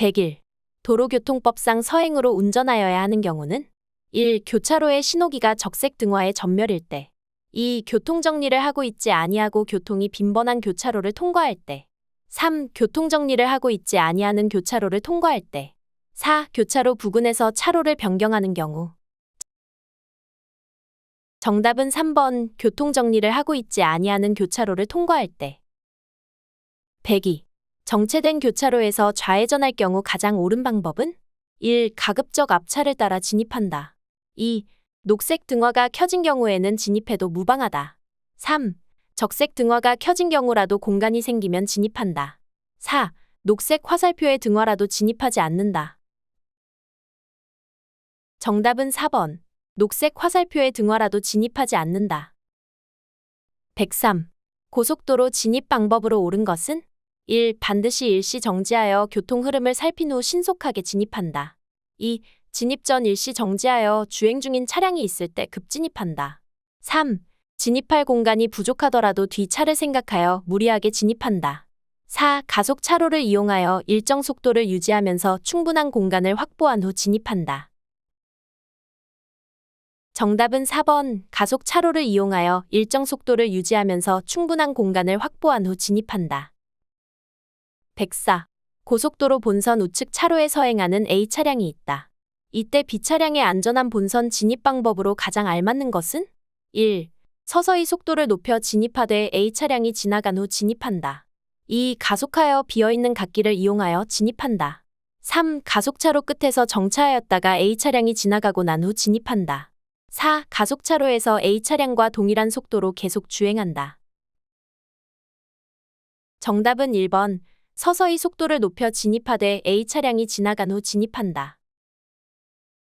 101. 도로교통법상 서행으로 운전하여야 하는 경우는 1. 교차로의 신호기가 적색 등화의 전멸일 때 2. 교통정리를 하고 있지 아니하고 교통이 빈번한 교차로를 통과할 때 3. 교통정리를 하고 있지 아니하는 교차로를 통과할 때 4. 교차로 부근에서 차로를 변경하는 경우. 정답은 3번 교통정리를 하고 있지 아니하는 교차로를 통과할 때. 102. 정체된 교차로에서 좌회전할 경우 가장 옳은 방법은 1. 가급적 앞차를 따라 진입한다. 2. 녹색 등화가 켜진 경우에는 진입해도 무방하다. 3. 적색 등화가 켜진 경우라도 공간이 생기면 진입한다. 4. 녹색 화살표의 등화라도 진입하지 않는다. 정답은 4번. 녹색 화살표의 등화라도 진입하지 않는다. 103. 고속도로 진입 방법으로 옳은 것은 1. 반드시 일시 정지하여 교통 흐름을 살핀 후 신속하게 진입한다. 2. 진입 전 일시 정지하여 주행 중인 차량이 있을 때 급진입한다. 3. 진입할 공간이 부족하더라도 뒤 차를 생각하여 무리하게 진입한다. 4. 가속 차로를 이용하여 일정 속도를 유지하면서 충분한 공간을 확보한 후 진입한다. 정답은 4번 가속 차로를 이용하여 일정 속도를 유지하면서 충분한 공간을 확보한 후 진입한다. 104. 고속도로 본선 우측 차로에 서행하는 A 차량이 있다. 이때 B 차량의 안전한 본선 진입 방법으로 가장 알맞는 것은 1. 서서히 속도를 높여 진입하되 A 차량이 지나간 후 진입한다. 2. 가속하여 비어있는 갓길을 이용하여 진입한다. 3. 가속차로 끝에서 정차하였다가 A 차량이 지나가고 난 후 진입한다. 4. 가속차로에서 A 차량과 동일한 속도로 계속 주행한다. 정답은 1번. 서서히 속도를 높여 진입하되 A 차량이 지나간 후 진입한다.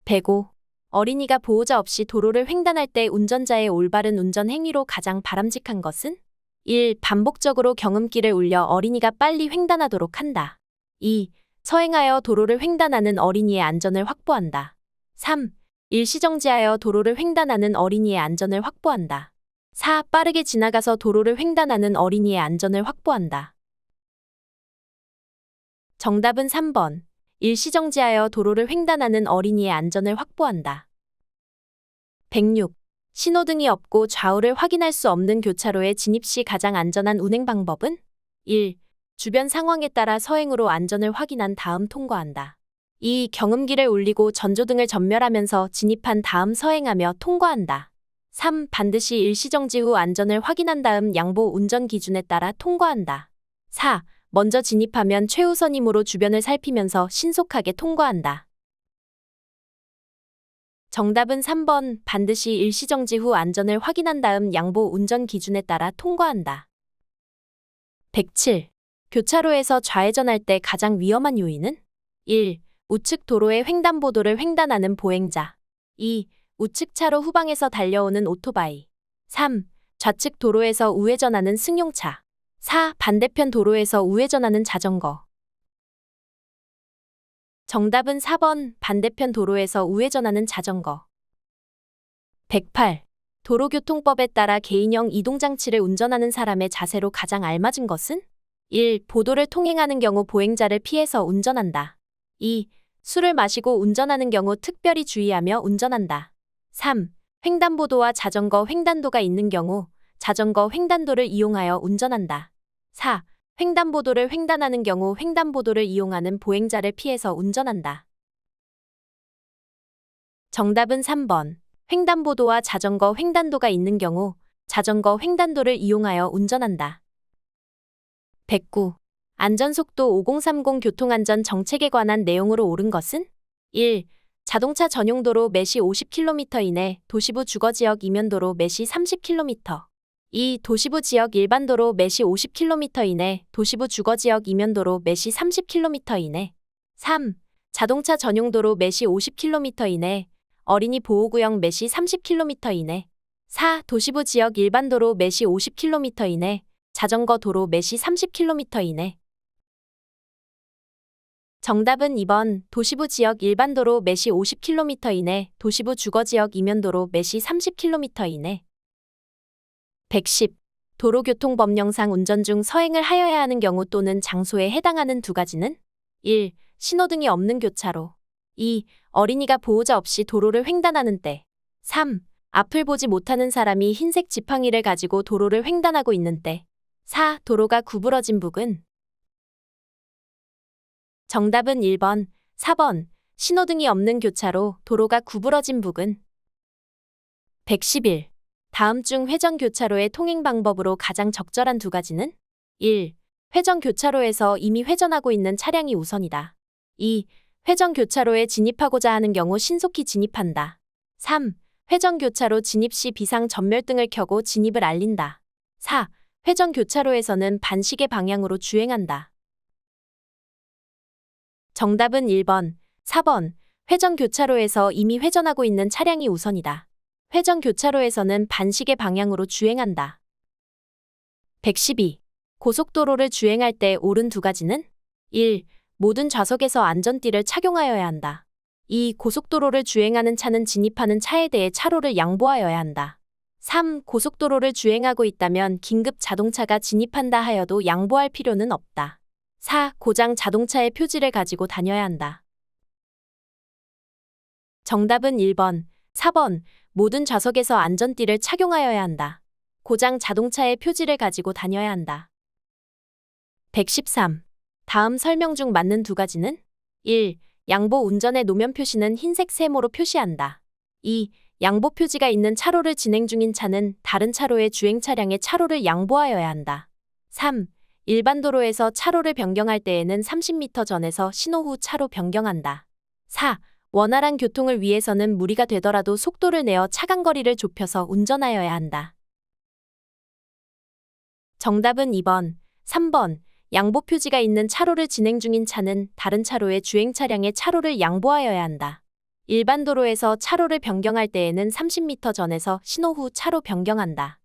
105. 어린이가 보호자 없이 도로를 횡단할 때 운전자의 올바른 운전 행위로 가장 바람직한 것은 1. 반복적으로 경음기를 울려 어린이가 빨리 횡단하도록 한다. 2. 서행하여 도로를 횡단하는 어린이의 안전을 확보한다. 3. 일시정지하여 도로를 횡단하는 어린이의 안전을 확보한다. 4. 빠르게 지나가서 도로를 횡단하는 어린이의 안전을 확보한다. 정답은 3번. 일시정지하여 도로를 횡단하는 어린이의 안전을 확보한다. 106. 신호등이 없고 좌우를 확인할 수 없는 교차로에 진입 시 가장 안전한 운행 방법은 1. 주변 상황에 따라 서행으로 안전을 확인한 다음 통과한다. 2. 경음기를 울리고 전조등을 전멸하면서 진입한 다음 서행하며 통과한다. 3. 반드시 일시정지 후 안전을 확인한 다음 양보 운전 기준에 따라 통과한다. 4. 먼저 진입하면 최우선이므로 주변을 살피면서 신속하게 통과한다. 정답은 3번. 반드시 일시정지 후 안전을 확인한 다음 양보 운전 기준에 따라 통과한다. 107. 교차로에서 좌회전할 때 가장 위험한 요인은 1. 우측 도로의 횡단보도를 횡단하는 보행자. 2. 우측 차로 후방에서 달려오는 오토바이. 3. 좌측 도로에서 우회전하는 승용차. 4. 반대편 도로에서 우회전하는 자전거. 정답은 4번. 반대편 도로에서 우회전하는 자전거. 108. 도로교통법에 따라 개인형 이동장치를 운전하는 사람의 자세로 가장 알맞은 것은 1. 보도를 통행하는 경우 보행자를 피해서 운전한다. 2. 술을 마시고 운전하는 경우 특별히 주의하며 운전한다. 3. 횡단보도와 자전거 횡단도가 있는 경우 자전거 횡단도를 이용하여 운전한다. 4. 횡단보도를 횡단하는 경우 횡단보도를 이용하는 보행자를 피해서 운전한다. 정답은 3번. 횡단보도와 자전거 횡단도가 있는 경우 자전거 횡단도를 이용하여 운전한다. 109. 안전속도 5030 교통안전 정책에 관한 내용으로 옳은 것은 1. 자동차 전용도로 매시 50km 이내, 도시부 주거지역 이면도로 매시 30km. 2. 도시부 지역 일반도로 매시 50km 이내, 도시부 주거지역 이면도로 매시 30km 이내. 3. 자동차 전용도로 매시 50km 이내, 어린이 보호구역 매시 30km 이내. 4. 도시부 지역 일반도로 매시 50km 이내, 자전거 도로 매시 30km 이내. 정답은 2번. 도시부 지역 일반도로 매시 50km 이내, 도시부 주거지역 이면도로 매시 30km 이내. 110. 도로교통법령상 운전 중 서행을 하여야 하는 경우 또는 장소에 해당하는 두 가지는 1. 신호등이 없는 교차로. 2. 어린이가 보호자 없이 도로를 횡단하는 때. 3. 앞을 보지 못하는 사람이 흰색 지팡이를 가지고 도로를 횡단하고 있는 때. 4. 도로가 구부러진 부근. 정답은 1번, 4번. 신호등이 없는 교차로, 도로가 구부러진 부근. 111. 다음 중 회전 교차로의 통행 방법으로 가장 적절한 두 가지는? 1. 회전 교차로에서 이미 회전하고 있는 차량이 우선이다. 2. 회전 교차로에 진입하고자 하는 경우 신속히 진입한다. 3. 회전 교차로 진입 시 비상 전멸등을 켜고 진입을 알린다. 4. 회전 교차로에서는 반시계 방향으로 주행한다. 정답은 1번, 4번. 회전 교차로에서 이미 회전하고 있는 차량이 우선이다. 회전 교차로에서는 반시계 방향으로 주행한다. 112. 고속도로를 주행할 때 옳은 두 가지는? 1. 모든 좌석에서 안전띠를 착용하여야 한다. 2. 고속도로를 주행하는 차는 진입하는 차에 대해 차로를 양보하여야 한다. 3. 고속도로를 주행하고 있다면 긴급 자동차가 진입한다 하여도 양보할 필요는 없다. 4. 고장 자동차의 표지를 가지고 다녀야 한다. 정답은 1번, 4번. 모든 좌석에서 안전띠를 착용하여야 한다. 고장 자동차의 표지를 가지고 다녀야 한다. 113. 다음 설명 중 맞는 두 가지는? 1. 양보 운전의 노면 표시는 흰색 세모로 표시한다. 2. 양보 표지가 있는 차로를 진행 중인 차는 다른 차로의 주행 차량의 차로를 양보하여야 한다. 3. 일반 도로에서 차로를 변경할 때에는 30m 전에서 신호 후 차로 변경한다. 4. 원활한 교통을 위해서는 무리가 되더라도 속도를 내어 차간거리를 좁혀서 운전하여야 한다. 정답은 2번, 3번. 양보 표지가 있는 차로를 진행 중인 차는 다른 차로의 주행 차량의 차로를 양보하여야 한다. 일반 도로에서 차로를 변경할 때에는 30m 전에서 신호 후 차로 변경한다.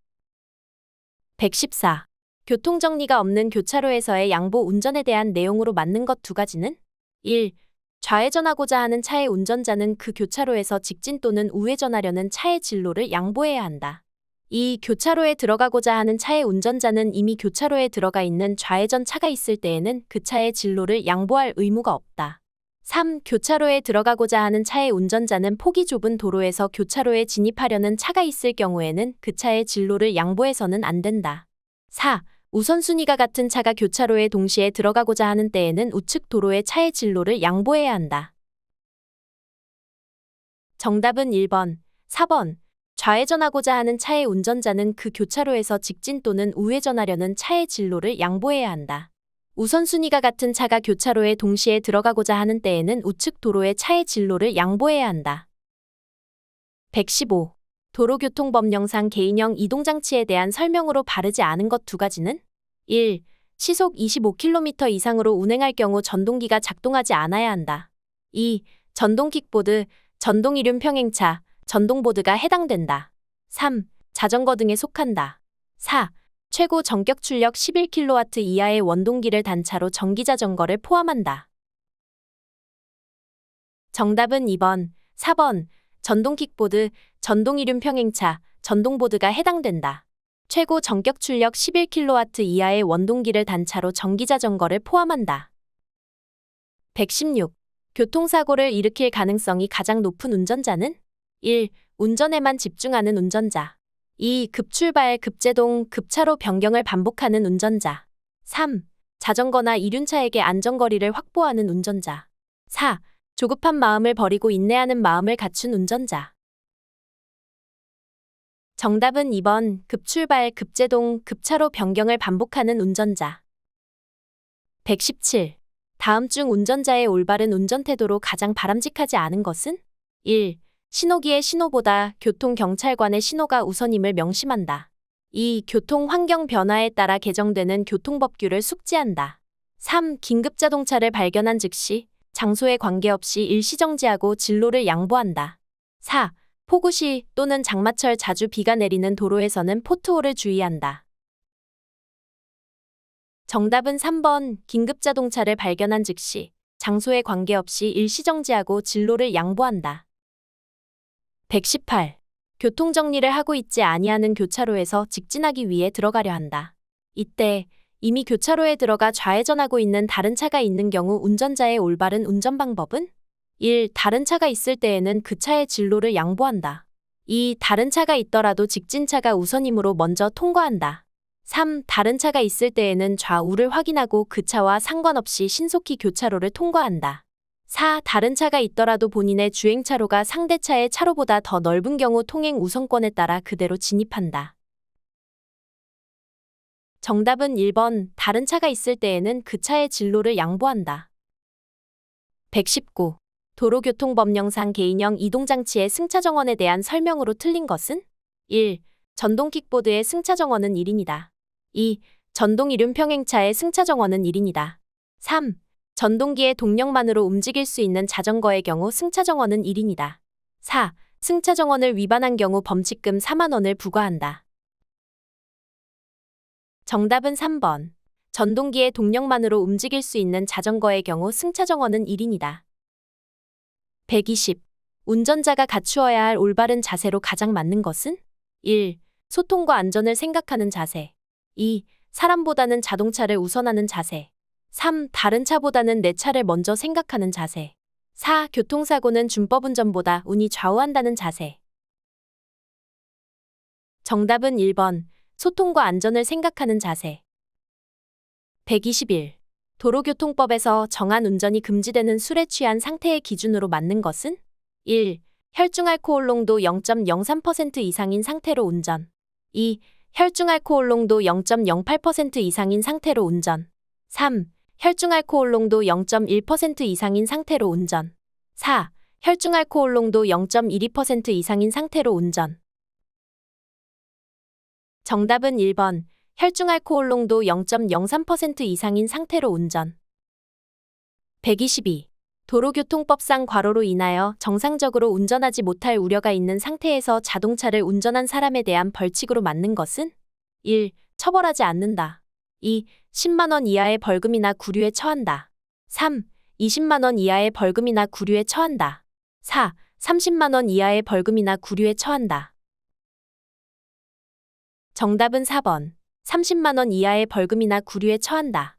114. 교통정리가 없는 교차로에서의 양보 운전에 대한 내용으로 맞는 것 두 가지는? 1. 좌회전하고자 하는 차의 운전자는 그 교차로에서 직진 또는 우회전하려는 차의 진로를 양보해야 한다. 2. 교차로에 들어가고자 하는 차의 운전자는 이미 교차로에 들어가 있는 좌회전 차가 있을 때에는 그 차의 진로를 양보할 의무가 없다. 3. 교차로에 들어가고자 하는 차의 운전자는 폭이 좁은 도로에서 교차로에 진입하려는 차가 있을 경우에는 그 차의 진로를 양보해서는 안 된다. 4. 우선순위가 같은 차가 교차로에 동시에 들어가고자 하는 때에는 우측 도로의 차의 진로를 양보해야 한다. 정답은 1번, 4번. 좌회전하고자 하는 차의 운전자는 그 교차로에서 직진 또는 우회전하려는 차의 진로를 양보해야 한다. 우선순위가 같은 차가 교차로에 동시에 들어가고자 하는 때에는 우측 도로의 차의 진로를 양보해야 한다. 115. 도로교통법령상 개인형 이동장치에 대한 설명으로 바르지 않은 것 두 가지는? 1. 시속 25km 이상으로 운행할 경우 전동기가 작동하지 않아야 한다. 2. 전동킥보드, 전동이륜 평행차, 전동보드가 해당된다. 3. 자전거 등에 속한다. 4. 최고 전격 출력 11kW 이하의 원동기를 단차로 전기자전거를 포함한다. 정답은 2번, 4번. 전동킥보드, 전동이륜 평행차, 전동보드가 해당된다. 최고 전격 출력 11kW 이하의 원동기를 단차로 전기자전거를 포함한다. 116. 교통사고를 일으킬 가능성이 가장 높은 운전자는? 1. 운전에만 집중하는 운전자. 2. 급출발, 급제동, 급차로 변경을 반복하는 운전자. 3. 자전거나 이륜차에게 안전거리를 확보하는 운전자. 4. 조급한 마음을 버리고 인내하는 마음을 갖춘 운전자. 정답은 2번, 급출발, 급제동, 급차로 변경을 반복하는 운전자. 117. 다음 중 운전자의 올바른 운전태도로 가장 바람직하지 않은 것은? 1. 신호기의 신호보다 교통경찰관의 신호가 우선임을 명심한다. 2. 교통 환경 변화에 따라 개정되는 교통법규를 숙지한다. 3. 긴급자동차를 발견한 즉시 장소에 관계없이 일시정지하고 진로를 양보한다. 4. 폭우 시 또는 장마철 자주 비가 내리는 도로에서는 포트홀을 주의한다. 정답은 3번, 긴급자동차를 발견한 즉시 장소에 관계없이 일시정지하고 진로를 양보한다. 118. 교통정리를 하고 있지 아니하는 교차로에서 직진하기 위해 들어가려 한다. 이때 이미 교차로에 들어가 좌회전하고 있는 다른 차가 있는 경우 운전자의 올바른 운전 방법은 1. 다른 차가 있을 때에는 그 차의 진로를 양보한다. 2. 다른 차가 있더라도 직진차가 우선이므로 먼저 통과한다. 3. 다른 차가 있을 때에는 좌우를 확인하고 그 차와 상관없이 신속히 교차로를 통과한다. 4. 다른 차가 있더라도 본인의 주행차로가 상대차의 차로보다 더 넓은 경우 통행 우선권에 따라 그대로 진입한다. 정답은 1번. 다른 차가 있을 때에는 그 차의 진로를 양보한다. 119. 도로교통법령상 개인형 이동장치의 승차정원에 대한 설명으로 틀린 것은? 1. 전동 킥보드의 승차정원은 1인이다. 2. 전동 이륜평행차의 승차정원은 1인이다. 3. 전동기의 동력만으로 움직일 수 있는 자전거의 경우 승차정원은 1인이다. 4. 승차정원을 위반한 경우 범칙금 4만 원을 부과한다. 정답은 3번. 전동기의 동력만으로 움직일 수 있는 자전거의 경우 승차정원은 1인이다. 120. 운전자가 갖추어야 할 올바른 자세로 가장 맞는 것은? 1. 소통과 안전을 생각하는 자세. 2. 사람보다는 자동차를 우선하는 자세. 3. 다른 차보다는 내 차를 먼저 생각하는 자세. 4. 교통사고는 준법운전보다 운이 좌우한다는 자세. 정답은 1번. 소통과 안전을 생각하는 자세. 121. 도로교통법에서 정한 운전이 금지되는 술에 취한 상태의 기준으로 맞는 것은? 1. 혈중 알코올 농도 0.03% 이상인 상태로 운전. 2. 혈중 알코올 농도 0.08% 이상인 상태로 운전. 3. 혈중 알코올 농도 0.1% 이상인 상태로 운전. 4. 혈중 알코올 농도 0.12% 이상인 상태로 운전. 정답은 1번. 혈중 알코올 농도 0.03% 이상인 상태로 운전. 122. 도로교통법상 과로로 인하여 정상적으로 운전하지 못할 우려가 있는 상태에서 자동차를 운전한 사람에 대한 벌칙으로 맞는 것은? 1. 처벌하지 않는다. 2. 10만 원 이하의 벌금이나 구류에 처한다. 3. 20만 원 이하의 벌금이나 구류에 처한다. 4. 30만 원 이하의 벌금이나 구류에 처한다. 정답은 4번. 30만 원 이하의 벌금이나 구류에 처한다.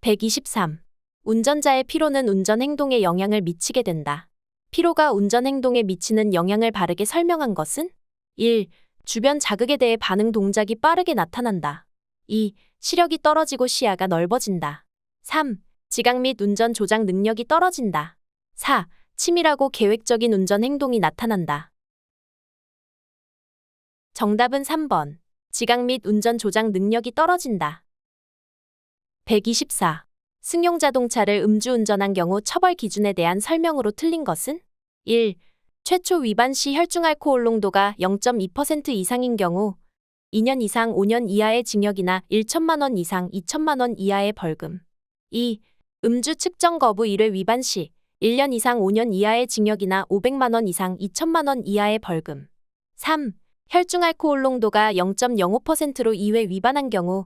123. 운전자의 피로는 운전 행동에 영향을 미치게 된다. 피로가 운전 행동에 미치는 영향을 바르게 설명한 것은? 1. 주변 자극에 대해 반응 동작이 빠르게 나타난다. 2. 시력이 떨어지고 시야가 넓어진다. 3. 지각 및 운전 조작 능력이 떨어진다. 4. 치밀하고 계획적인 운전 행동이 나타난다. 정답은 3번. 지각 및 운전 조작 능력이 떨어진다. 124. 승용 자동차를 음주운전한 경우 처벌 기준에 대한 설명으로 틀린 것은? 1. 최초 위반 시 혈중 알코올 농도가 0.2% 이상인 경우 2년 이상 5년 이하의 징역이나 1천만 원 이상 2천만 원 이하의 벌금. 2. 음주 측정 거부 1회 위반 시 1년 이상 5년 이하의 징역이나 500만 원 이상 2천만 원 이하의 벌금. 3. 혈중 알코올 농도가 0.05%로 2회 위반한 경우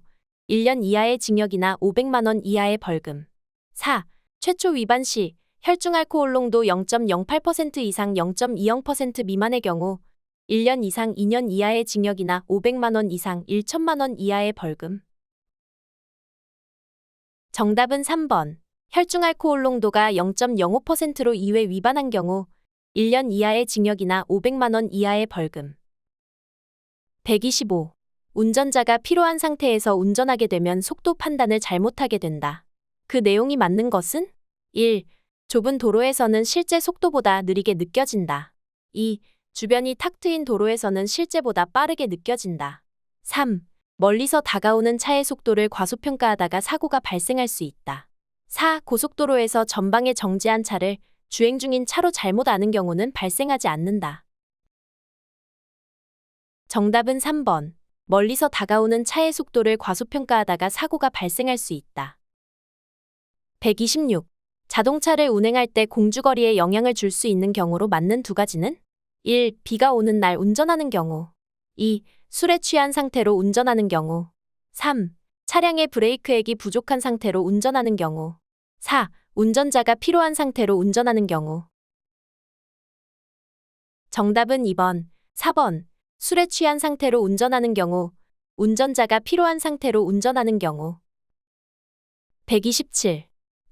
1년 이하의 징역이나 500만 원 이하의 벌금. 4. 최초 위반 시 혈중 알코올 농도 0.08% 이상 0.20% 미만의 경우 1년 이상 2년 이하의 징역이나 500만 원 이상 1천만 원 이하의 벌금. 정답은 3번. 혈중 알코올 농도가 0.05%로 2회 위반한 경우 1년 이하의 징역이나 500만 원 이하의 벌금. 125. 운전자가 피로한 상태에서 운전하게 되면 속도 판단을 잘못하게 된다. 그 내용이 맞는 것은? 1. 좁은 도로에서는 실제 속도보다 느리게 느껴진다. 2. 주변이 탁 트인 도로에서는 실제보다 빠르게 느껴진다. 3. 멀리서 다가오는 차의 속도를 과소평가하다가 사고가 발생할 수 있다. 4. 고속도로에서 전방에 정지한 차를 주행 중인 차로 잘못 아는 경우는 발생하지 않는다. 정답은 3번. 멀리서 다가오는 차의 속도를 과소평가하다가 사고가 발생할 수 있다. 126. 자동차를 운행할 때 공주거리에 영향을 줄 수 있는 경우로 맞는 두 가지는? 1. 비가 오는 날 운전하는 경우. 2. 술에 취한 상태로 운전하는 경우. 3. 차량의 브레이크액이 부족한 상태로 운전하는 경우. 4. 운전자가 피로한 상태로 운전하는 경우. 정답은 2번, 4번. 술에 취한 상태로 운전하는 경우 운전자가 피로한 상태로 운전하는 경우. 127.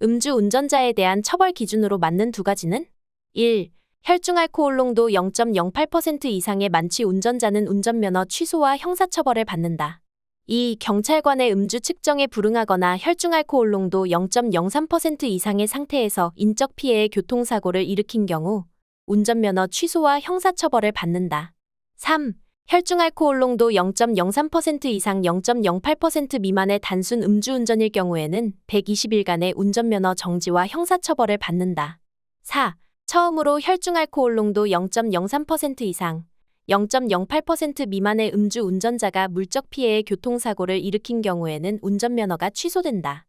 음주 운전자에 대한 처벌 기준으로 맞는 두 가지는 1. 혈중 알코올 농도 0.08% 이상의 만취 운전자는 운전면허 취소와 형사처벌을 받는다. 2. 경찰관의 음주 측정에 불응하거나 혈중 알코올 농도 0.03% 이상의 상태에서 인적 피해의 교통사고를 일으킨 경우 운전면허 취소와 형사처벌을 받는다. 3. 혈중 알코올 농도 0.03% 이상 0.08% 미만의 단순 음주운전일 경우에는 120일간의 운전면허 정지와 형사처벌을 받는다. 4. 처음으로 혈중 알코올 농도 0.03% 이상 0.08% 미만의 음주 운전자가 물적 피해의 교통사고를 일으킨 경우에는 운전면허가 취소된다.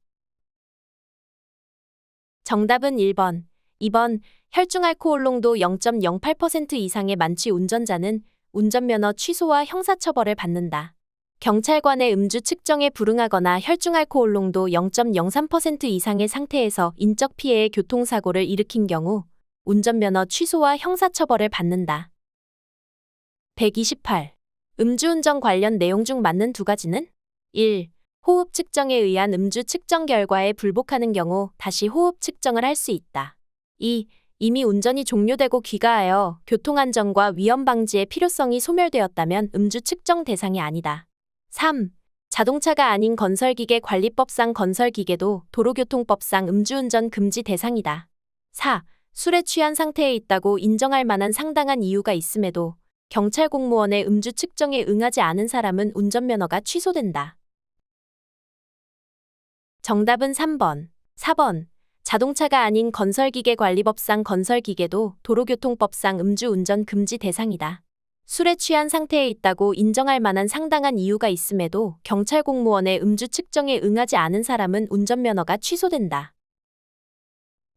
정답은 1번, 2번. 혈중 알코올 농도 0.08% 이상의 만취 운전자는 운전면허 취소와 형사처벌을 받는다. 경찰관의 음주 측정에 불응하거나 혈중 알코올 농도 0.03% 이상의 상태에서 인적 피해의 교통사고를 일으킨 경우 운전면허 취소와 형사처벌을 받는다. 128. 음주운전 관련 내용 중 맞는 두 가지는 1. 호흡 측정에 의한 음주 측정 결과에 불복하는 경우 다시 호흡 측정을 할 수 있다. 2. 이미 운전이 종료되고 귀가하여 교통안전과 위험 방지의 필요성이 소멸되었다면 음주 측정 대상이 아니다. 3. 자동차가 아닌 건설기계 관리법상 건설기계도 도로교통법상 음주운전 금지 대상이다. 4. 술에 취한 상태에 있다고 인정할 만한 상당한 이유가 있음에도 경찰 공무원의 음주 측정에 응하지 않은 사람은 운전면허가 취소된다. 정답은 3번, 4번. 자동차가 아닌 건설기계 관리법상 건설기계도 도로교통법상 음주운전 금지 대상이다. 술에 취한 상태에 있다고 인정할 만한 상당한 이유가 있음에도 경찰 공무원의 음주 측정에 응하지 않은 사람은 운전면허가 취소된다.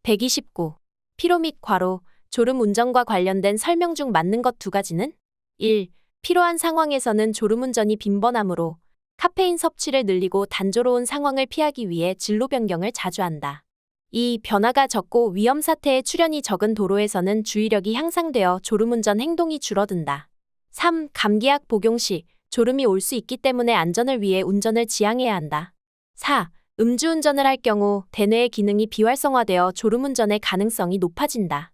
129. 피로 및 과로, 졸음 운전과 관련된 설명 중 맞는 것 두 가지는 1. 피로한 상황에서는 졸음운전이 빈번하므로 카페인 섭취를 늘리고 단조로운 상황을 피하기 위해 진로 변경을 자주 한다. 2. 변화가 적고 위험 사태의 출현이 적은 도로에서는 주의력이 향상되어 졸음운전 행동이 줄어든다. 3. 감기약 복용 시 졸음이 올 수 있기 때문에 안전을 위해 운전을 지양해야 한다. 4. 음주운전을 할 경우 대뇌의 기능이 비활성화되어 졸음운전의 가능성이 높아진다.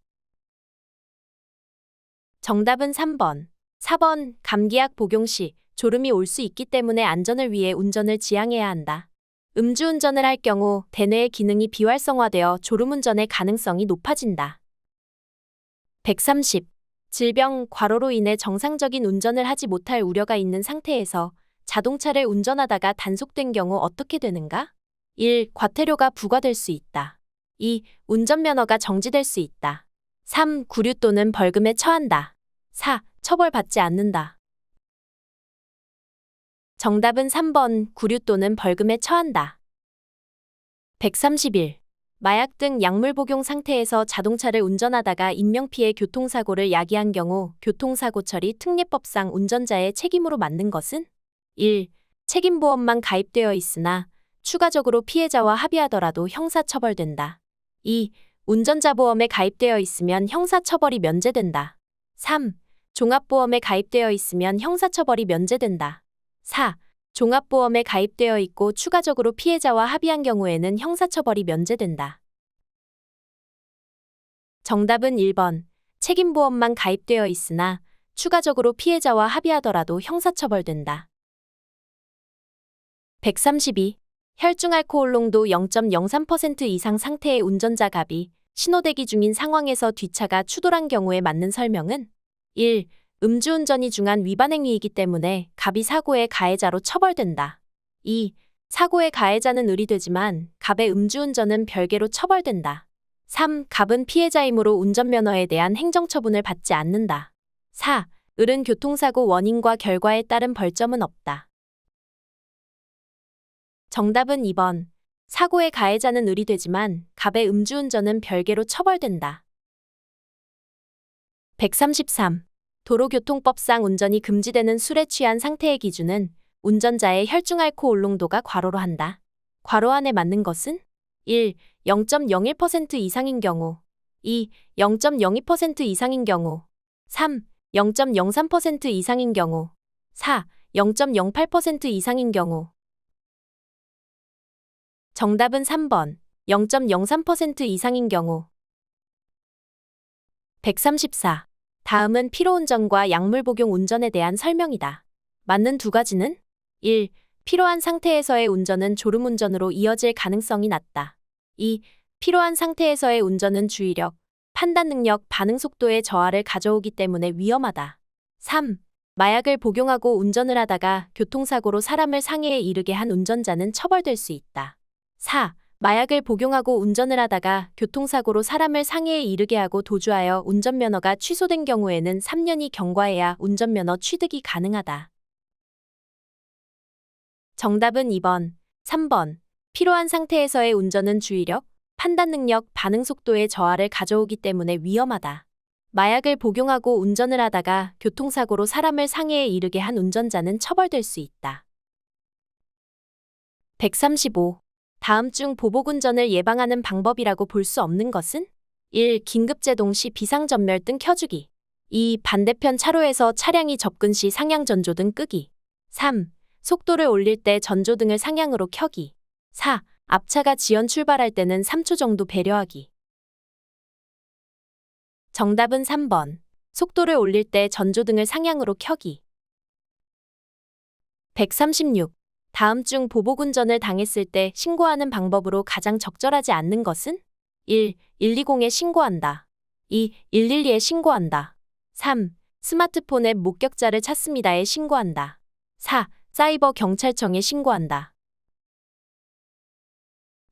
정답은 3번, 4번. 감기약 복용 시 졸음이 올 수 있기 때문에 안전을 위해 운전을 지양해야 한다. 음주운전을 할 경우 대뇌의 기능이 비활성화되어 졸음운전의 가능성이 높아진다. 130. 질병, 과로로 인해 정상적인 운전을 하지 못할 우려가 있는 상태에서 자동차를 운전하다가 단속된 경우 어떻게 되는가? 1. 과태료가 부과될 수 있다. 2. 운전면허가 정지될 수 있다. 3. 구류 또는 벌금에 처한다. 4. 처벌받지 않는다. 정답은 3번, 구류 또는 벌금에 처한다. 131. 마약 등 약물 복용 상태에서 자동차를 운전하다가 인명피해 교통사고를 야기한 경우 교통사고 처리 특례법상 운전자의 책임으로 맞는 것은 1. 책임보험만 가입되어 있으나 추가적으로 피해자와 합의하더라도 형사처벌된다. 2. 운전자 보험에 가입되어 있으면 형사처벌이 면제된다. 3. 종합보험에 가입되어 있으면 형사처벌이 면제된다. 4. 종합보험에 가입되어 있고 추가적으로 피해자와 합의한 경우에는 형사처벌이 면제된다. 정답은 1번. 책임보험만 가입되어 있으나 추가적으로 피해자와 합의하더라도 형사처벌된다. 132. 혈중 알코올 농도 0.03% 이상 상태의 운전자 갑이 신호대기 중인 상황에서 뒷차가 추돌한 경우에 맞는 설명은 1. 음주운전이 중한 위반 행위이기 때문에 갑이 사고의 가해자로 처벌된다. 2. 사고의 가해자는 의리되지만 갑의 음주운전은 별개로 처벌된다. 3. 갑은 피해자이므로 운전면허에 대한 행정처분을 받지 않는다. 4. 을은 교통사고 원인과 결과에 따른 벌점은 없다. 정답은 2번. 사고의 가해자는 의리되지만 갑의 음주운전은 별개로 처벌된다. 133. 도로교통법상 운전이 금지되는 술에 취한 상태의 기준은 운전자의 혈중 알코올 농도가 괄호로 한다. 괄호 안에 맞는 것은 1. 0.01% 이상인 경우 2. 0.02% 이상인 경우 3. 0.03% 이상인 경우 4. 0.08% 이상인 경우. 정답은 3번. 0.03% 이상인 경우. 134. 다음은 피로운전과 약물 복용 운전에 대한 설명이다. 맞는 두 가지는 1. 피로한 상태에서의 운전은 졸음운전으로 이어질 가능성이 낮다. 2. 피로한 상태에서의 운전은 주의력, 판단 능력, 반응 속도의 저하를 가져오기 때문에 위험하다. 3. 마약을 복용하고 운전을 하다가 교통사고로 사람을 상해에 이르게 한 운전자는 처벌될 수 있다. 4. 마약을 복용하고 운전을 하다가 교통사고로 사람을 상해에 이르게 하고 도주하여 운전면허가 취소된 경우에는 3년이 경과해야 운전면허 취득이 가능하다. 정답은 2번, 3번. 피로한 상태에서의 운전은 주의력, 판단 능력, 반응 속도의 저하를 가져오기 때문에 위험하다. 마약을 복용하고 운전을 하다가 교통사고로 사람을 상해에 이르게 한 운전자는 처벌될 수 있다. 135. 다음 중 보복운전을 예방하는 방법이라고 볼 수 없는 것은? 1. 긴급제동 시 비상전멸등 켜주기. 2. 반대편 차로에서 차량이 접근 시 상향전조등 끄기. 3. 속도를 올릴 때 전조등을 상향으로 켜기. 4. 앞차가 지연 출발할 때는 3초 정도 배려하기. 정답은 3번. 속도를 올릴 때 전조등을 상향으로 켜기. 136. 다음 중 보복운전을 당했을 때 신고하는 방법으로 가장 적절하지 않는 것은? 1. 120에 신고한다. 2. 112에 신고한다. 3. 스마트폰 앱 목격자를 찾습니다에 신고한다. 4. 사이버 경찰청에 신고한다.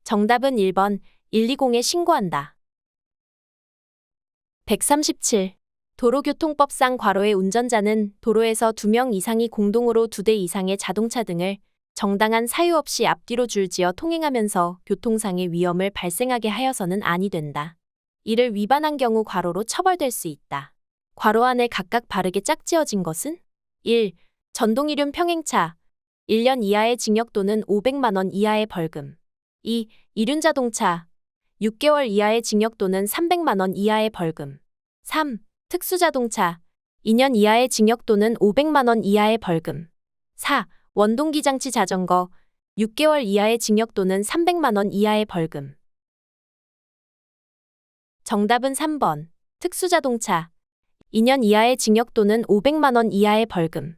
정답은 1번. 120에 신고한다. 137. 도로교통법상 과로의 운전자는 도로에서 2명 이상이 공동으로 2대 이상의 자동차 등을 정당한 사유 없이 앞뒤로 줄지어 통행하면서 교통상의 위험을 발생하게 하여서는 아니 된다. 이를 위반한 경우 과로로 처벌될 수 있다. 과로 안에 각각 바르게 짝지어진 것은? 1. 전동이륜 평행차 1년 이하의 징역 또는 500만 원 이하의 벌금. 2. 이륜자동차 6개월 이하의 징역 또는 300만 원 이하의 벌금. 3. 특수자동차 2년 이하의 징역 또는 500만 원 이하의 벌금. 4. 원동기장치 자전거 6개월 이하의 징역 또는 300만 원 이하의 벌금. 정답은 3번. 특수자동차 2년 이하의 징역 또는 500만 원 이하의 벌금.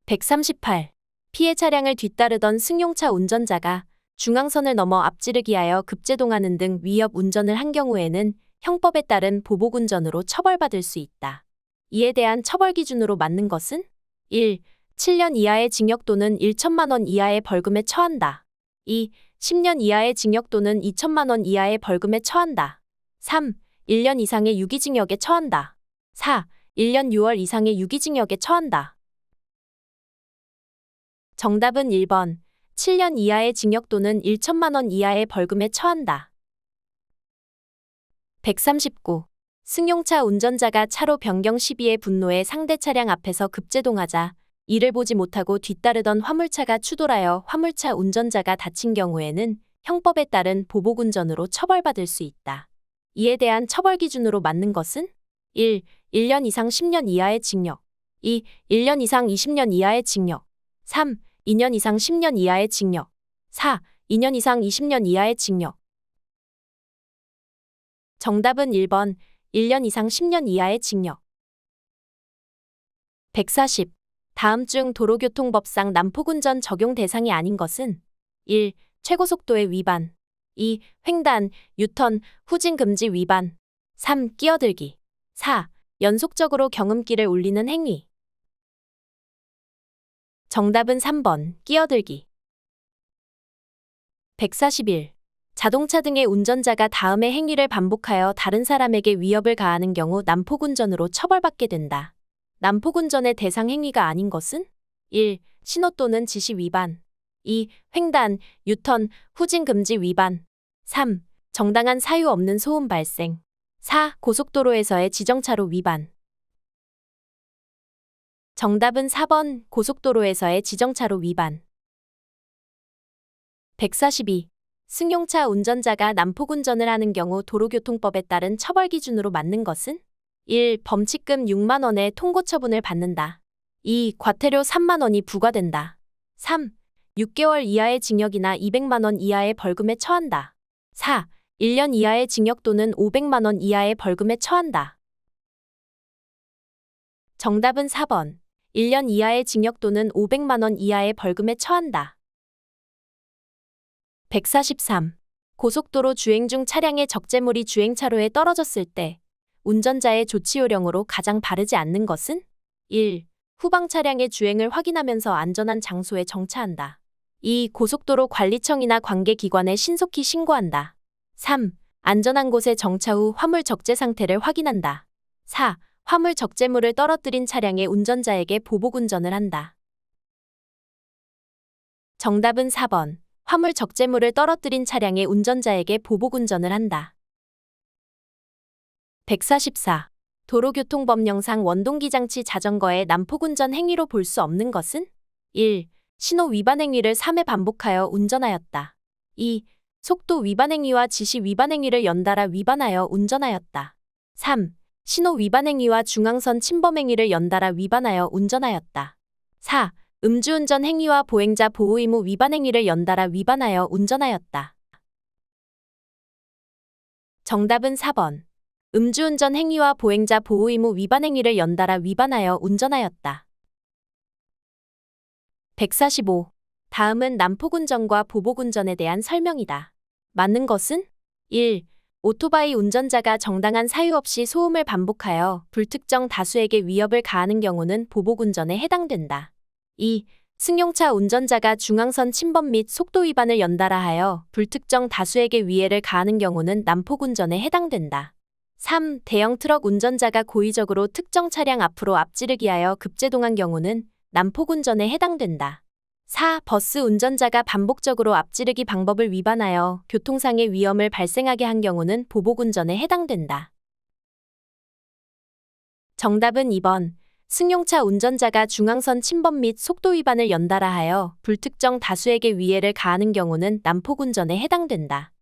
138. 피해 차량을 뒤따르던 승용차 운전자가 중앙선을 넘어 앞지르기 하여 급제동하는 등 위협 운전을 한 경우에는 형법에 따른 보복운전으로 처벌받을 수 있다. 이에 대한 처벌 기준으로 맞는 것은? 1. 7년 이하의 징역 또는 1천만 원 이하의 벌금에 처한다. 2. 10년 이하의 징역 또는 2천만 원 이하의 벌금에 처한다. 3. 1년 이상의 유기징역에 처한다. 4. 1년 6월 이상의 유기징역에 처한다. 정답은 1번. 7년 이하의 징역 또는 1천만 원 이하의 벌금에 처한다. 139. 승용차 운전자가 차로 변경 시비에 분노해 상대 차량 앞에서 급제동하자 이를 보지 못하고 뒤따르던 화물차가 추돌하여 화물차 운전자가 다친 경우에는 형법에 따른 보복운전으로 처벌받을 수 있다. 이에 대한 처벌 기준으로 맞는 것은? 1. 1년 이상 10년 이하의 징역. 2. 1년 이상 20년 이하의 징역. 3. 2년 이상 10년 이하의 징역. 4. 2년 이상 20년 이하의 징역. 정답은 1번. 1년 이상 10년 이하의 징역. 140. 다음 중 도로교통법상 난폭운전 적용 대상이 아닌 것은? 1. 최고속도의 위반. 2. 횡단, 유턴, 후진 금지 위반. 3. 끼어들기. 4. 연속적으로 경음기를 울리는 행위. 정답은 3번. 끼어들기. 141. 자동차 등의 운전자가 다음의 행위를 반복하여 다른 사람에게 위협을 가하는 경우 난폭운전으로 처벌받게 된다. 난폭운전의 대상 행위가 아닌 것은? 1. 신호 또는 지시 위반. 2. 횡단, 유턴, 후진 금지 위반. 3. 정당한 사유 없는 소음 발생. 4. 고속도로에서의 지정차로 위반. 정답은 4번. 고속도로에서의 지정차로 위반. 142. 승용차 운전자가 난폭운전을 하는 경우 도로교통법에 따른 처벌 기준으로 맞는 것은? 1. 범칙금 6만 원의 통고 처분을 받는다. 2. 과태료 3만 원이 부과된다. 3. 6개월 이하의 징역이나 200만 원 이하의 벌금에 처한다. 4. 1년 이하의 징역 또는 500만 원 이하의 벌금에 처한다. 정답은 4번. 1년 이하의 징역 또는 500만 원 이하의 벌금에 처한다. 143. 고속도로 주행 중 차량의 적재물이 주행차로에 떨어졌을 때 운전자의 조치 요령으로 가장 바르지 않는 것은? 1. 후방 차량의 주행을 확인하면서 안전한 장소에 정차한다. 2. 고속도로 관리청이나 관계기관에 신속히 신고한다. 3. 안전한 곳에 정차 후 화물 적재 상태를 확인한다. 4. 화물 적재물을 떨어뜨린 차량의 운전자에게 보복운전을 한다. 정답은 4번. 화물 적재물을 떨어뜨린 차량의 운전자에게 보복운전을 한다. 144. 도로교통법령상 원동기장치 자전거의 난폭운전 행위로 볼 수 없는 것은? 1. 신호 위반 행위를 3회 반복하여 운전하였다. 2. 속도 위반 행위와 지시 위반 행위를 연달아 위반하여 운전하였다. 3. 신호 위반 행위와 중앙선 침범 행위를 연달아 위반하여 운전하였다. 4. 음주운전 행위와 보행자 보호 의무 위반 행위를 연달아 위반하여 운전하였다. 정답은 4번. 음주운전 행위와 보행자 보호 의무 위반 행위를 연달아 위반하여 운전하였다. 145. 다음은 난폭운전과 보복운전에 대한 설명이다. 맞는 것은? 1. 오토바이 운전자가 정당한 사유 없이 소음을 반복하여 불특정 다수에게 위협을 가하는 경우는 보복운전에 해당된다. 2. 승용차 운전자가 중앙선 침범 및 속도 위반을 연달아 하여 불특정 다수에게 위해를 가하는 경우는 난폭운전에 해당된다. 3. 대형 트럭 운전자가 고의적으로 특정 차량 앞으로 앞지르기 하여 급제동한 경우는 난폭운전에 해당된다. 4. 버스 운전자가 반복적으로 앞지르기 방법을 위반하여 교통상의 위험을 발생하게 한 경우는 보복운전에 해당된다. 정답은 2번. 승용차 운전자가 중앙선 침범 및 속도 위반을 연달아 하여 불특정 다수에게 위해를 가하는 경우는 난폭운전에 해당된다.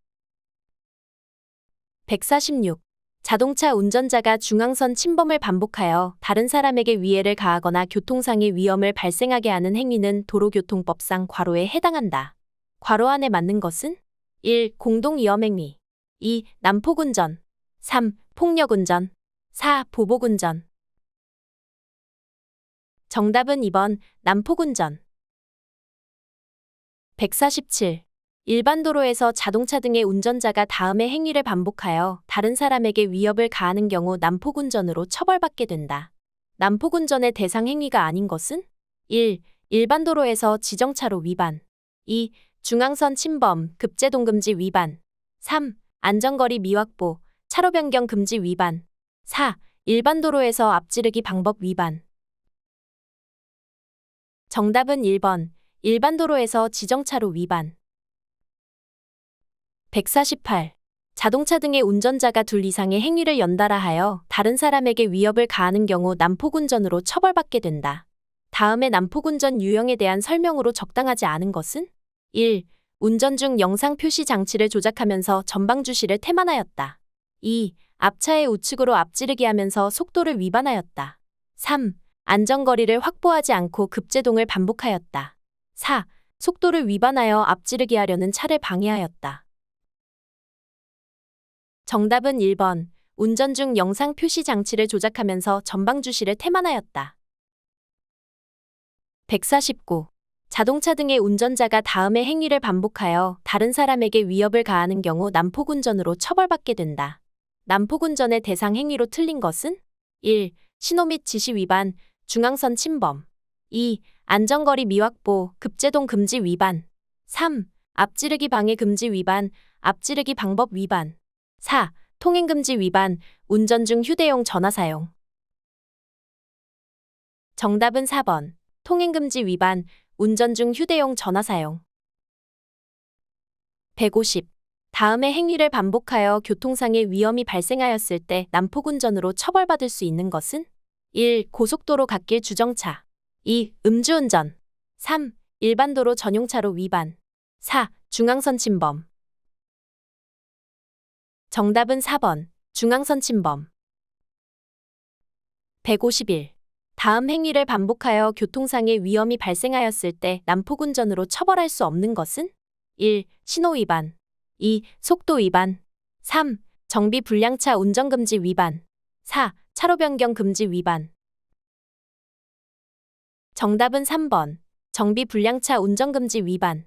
146. 자동차 운전자가 중앙선 침범을 반복하여 다른 사람에게 위해를 가하거나 교통상의 위험을 발생하게 하는 행위는 도로교통법상 과로에 해당한다. 과로 안에 맞는 것은? 1. 공동위험행위. 2. 난폭운전. 3. 폭력운전. 4. 보복운전. 정답은 2번. 난폭운전. 147. 일반 도로에서 자동차 등의 운전자가 다음의 행위를 반복하여 다른 사람에게 위협을 가하는 경우 난폭운전으로 처벌받게 된다. 난폭운전의 대상 행위가 아닌 것은? 1. 일반 도로에서 지정차로 위반. 2. 중앙선 침범, 급제동 금지 위반. 3. 안전거리 미확보, 차로 변경 금지 위반. 4. 일반 도로에서 앞지르기 방법 위반. 정답은 1번. 일반 도로에서 지정차로 위반. 148. 자동차 등의 운전자가 둘 이상의 행위를 연달아 하여 다른 사람에게 위협을 가하는 경우 난폭운전으로 처벌받게 된다. 다음의 난폭운전 유형에 대한 설명으로 적당하지 않은 것은? 1. 운전 중 영상 표시 장치를 조작하면서 전방 주시를 태만하였다. 2. 앞차의 우측으로 앞지르기 하면서 속도를 위반하였다. 3. 안전거리를 확보하지 않고 급제동을 반복하였다. 4. 속도를 위반하여 앞지르기 하려는 차를 방해하였다. 정답은 1번. 운전 중 영상 표시 장치를 조작하면서 전방 주시를 태만하였다. 149. 자동차 등의 운전자가 다음의 행위를 반복하여 다른 사람에게 위협을 가하는 경우 난폭운전으로 처벌받게 된다. 난폭운전의 대상 행위로 틀린 것은? 1. 신호 및 지시 위반, 중앙선 침범. 2. 안전거리 미확보, 급제동 금지 위반. 3. 앞지르기 방해 금지 위반, 앞지르기 방법 위반. 4. 통행금지 위반, 운전 중 휴대용 전화 사용. 정답은 4번. 통행금지 위반, 운전 중 휴대용 전화 사용. 150. 다음의 행위를 반복하여 교통상의 위험이 발생하였을 때 난폭운전으로 처벌받을 수 있는 것은? 1. 고속도로 갓길 주정차. 2. 음주운전. 3. 일반도로 전용차로 위반. 4. 중앙선 침범. 정답은 4번. 중앙선 침범. 151. 다음 행위를 반복하여 교통상의 위험이 발생하였을 때 난폭운전으로 처벌할 수 없는 것은? 1. 신호 위반. 2. 속도 위반. 3. 정비 불량차 운전금지 위반. 4. 차로 변경 금지 위반. 정답은 3번. 정비 불량차 운전금지 위반.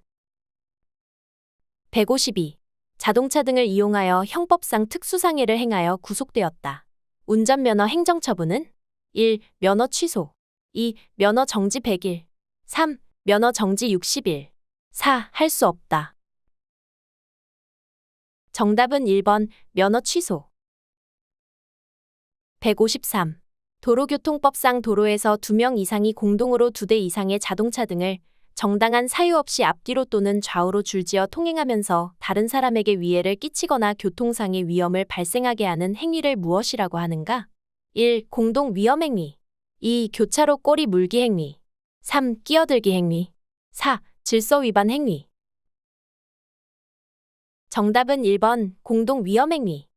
152. 자동차 등을 이용하여 형법상 특수상해를 행하여 구속되었다. 운전면허 행정처분은? 1. 면허 취소. 2. 면허 정지 100일. 3. 면허 정지 60일. 4. 할 수 없다. 정답은 1번. 면허 취소. 153. 도로교통법상 도로에서 2명 이상이 공동으로 2대 이상의 자동차 등을 정당한 사유 없이 앞뒤로 또는 좌우로 줄지어 통행하면서 다른 사람에게 위해를 끼치거나 교통상의 위험을 발생하게 하는 행위를 무엇이라고 하는가? 1. 공동 위험 행위. 2. 교차로 꼬리 물기 행위. 3. 끼어들기 행위. 4. 질서 위반 행위. 정답은 1번. 공동 위험 행위.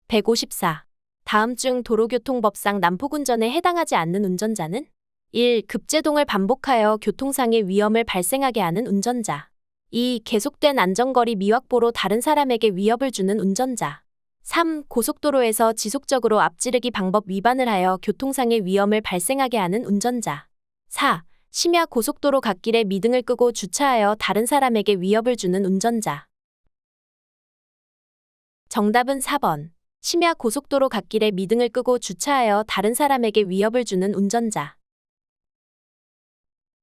154. 다음 중 도로교통법상 난폭운전에 해당하지 않는 운전자는? 1. 급제동을 반복하여 교통상의 위험을 발생하게 하는 운전자. 2. 계속된 안전거리 미확보로 다른 사람에게 위협을 주는 운전자. 3. 고속도로에서 지속적으로 앞지르기 방법 위반을 하여 교통상의 위험을 발생하게 하는 운전자. 4. 심야 고속도로 갓길에 미등을 끄고 주차하여 다른 사람에게 위협을 주는 운전자. 정답은 4번. 심야 고속도로 갓길에 미등을 끄고 주차하여 다른 사람에게 위협을 주는 운전자.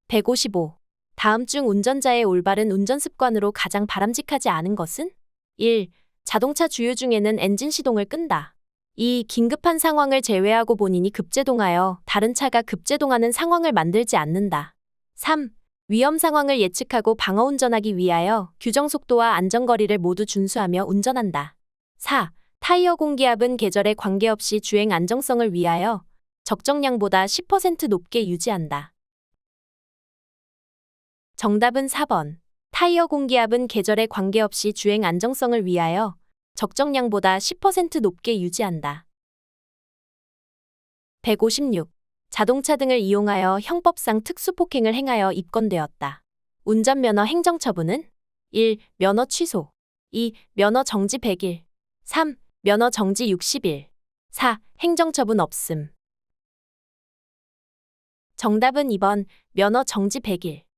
155. 다음 중 운전자의 올바른 운전 습관으로 가장 바람직하지 않은 것은? 1. 자동차 주유 중에는 엔진 시동을 끈다. 2. 긴급한 상황을 제외하고 본인이 급제동하여 다른 차가 급제동하는 상황을 만들지 않는다. 3. 위험 상황을 예측하고 방어운전하기 위하여 규정 속도와 안전거리를 모두 준수하며 운전한다. 4. 타이어 공기압은 계절에 관계없이 주행 안정성을 위하여 적정량보다 10% 높게 유지한다. 정답은 4번. 타이어 공기압은 계절에 관계없이 주행 안정성을 위하여 적정량보다 10% 높게 유지한다. 156. 자동차 등을 이용하여 형법상 특수폭행을 행하여 입건되었다. 운전면허 행정처분은? 1. 면허 취소. 2. 면허 정지 100일. 3. 면허 정지 60일. 4. 행정처분 없음. 정답은 2번. 면허 정지 100일.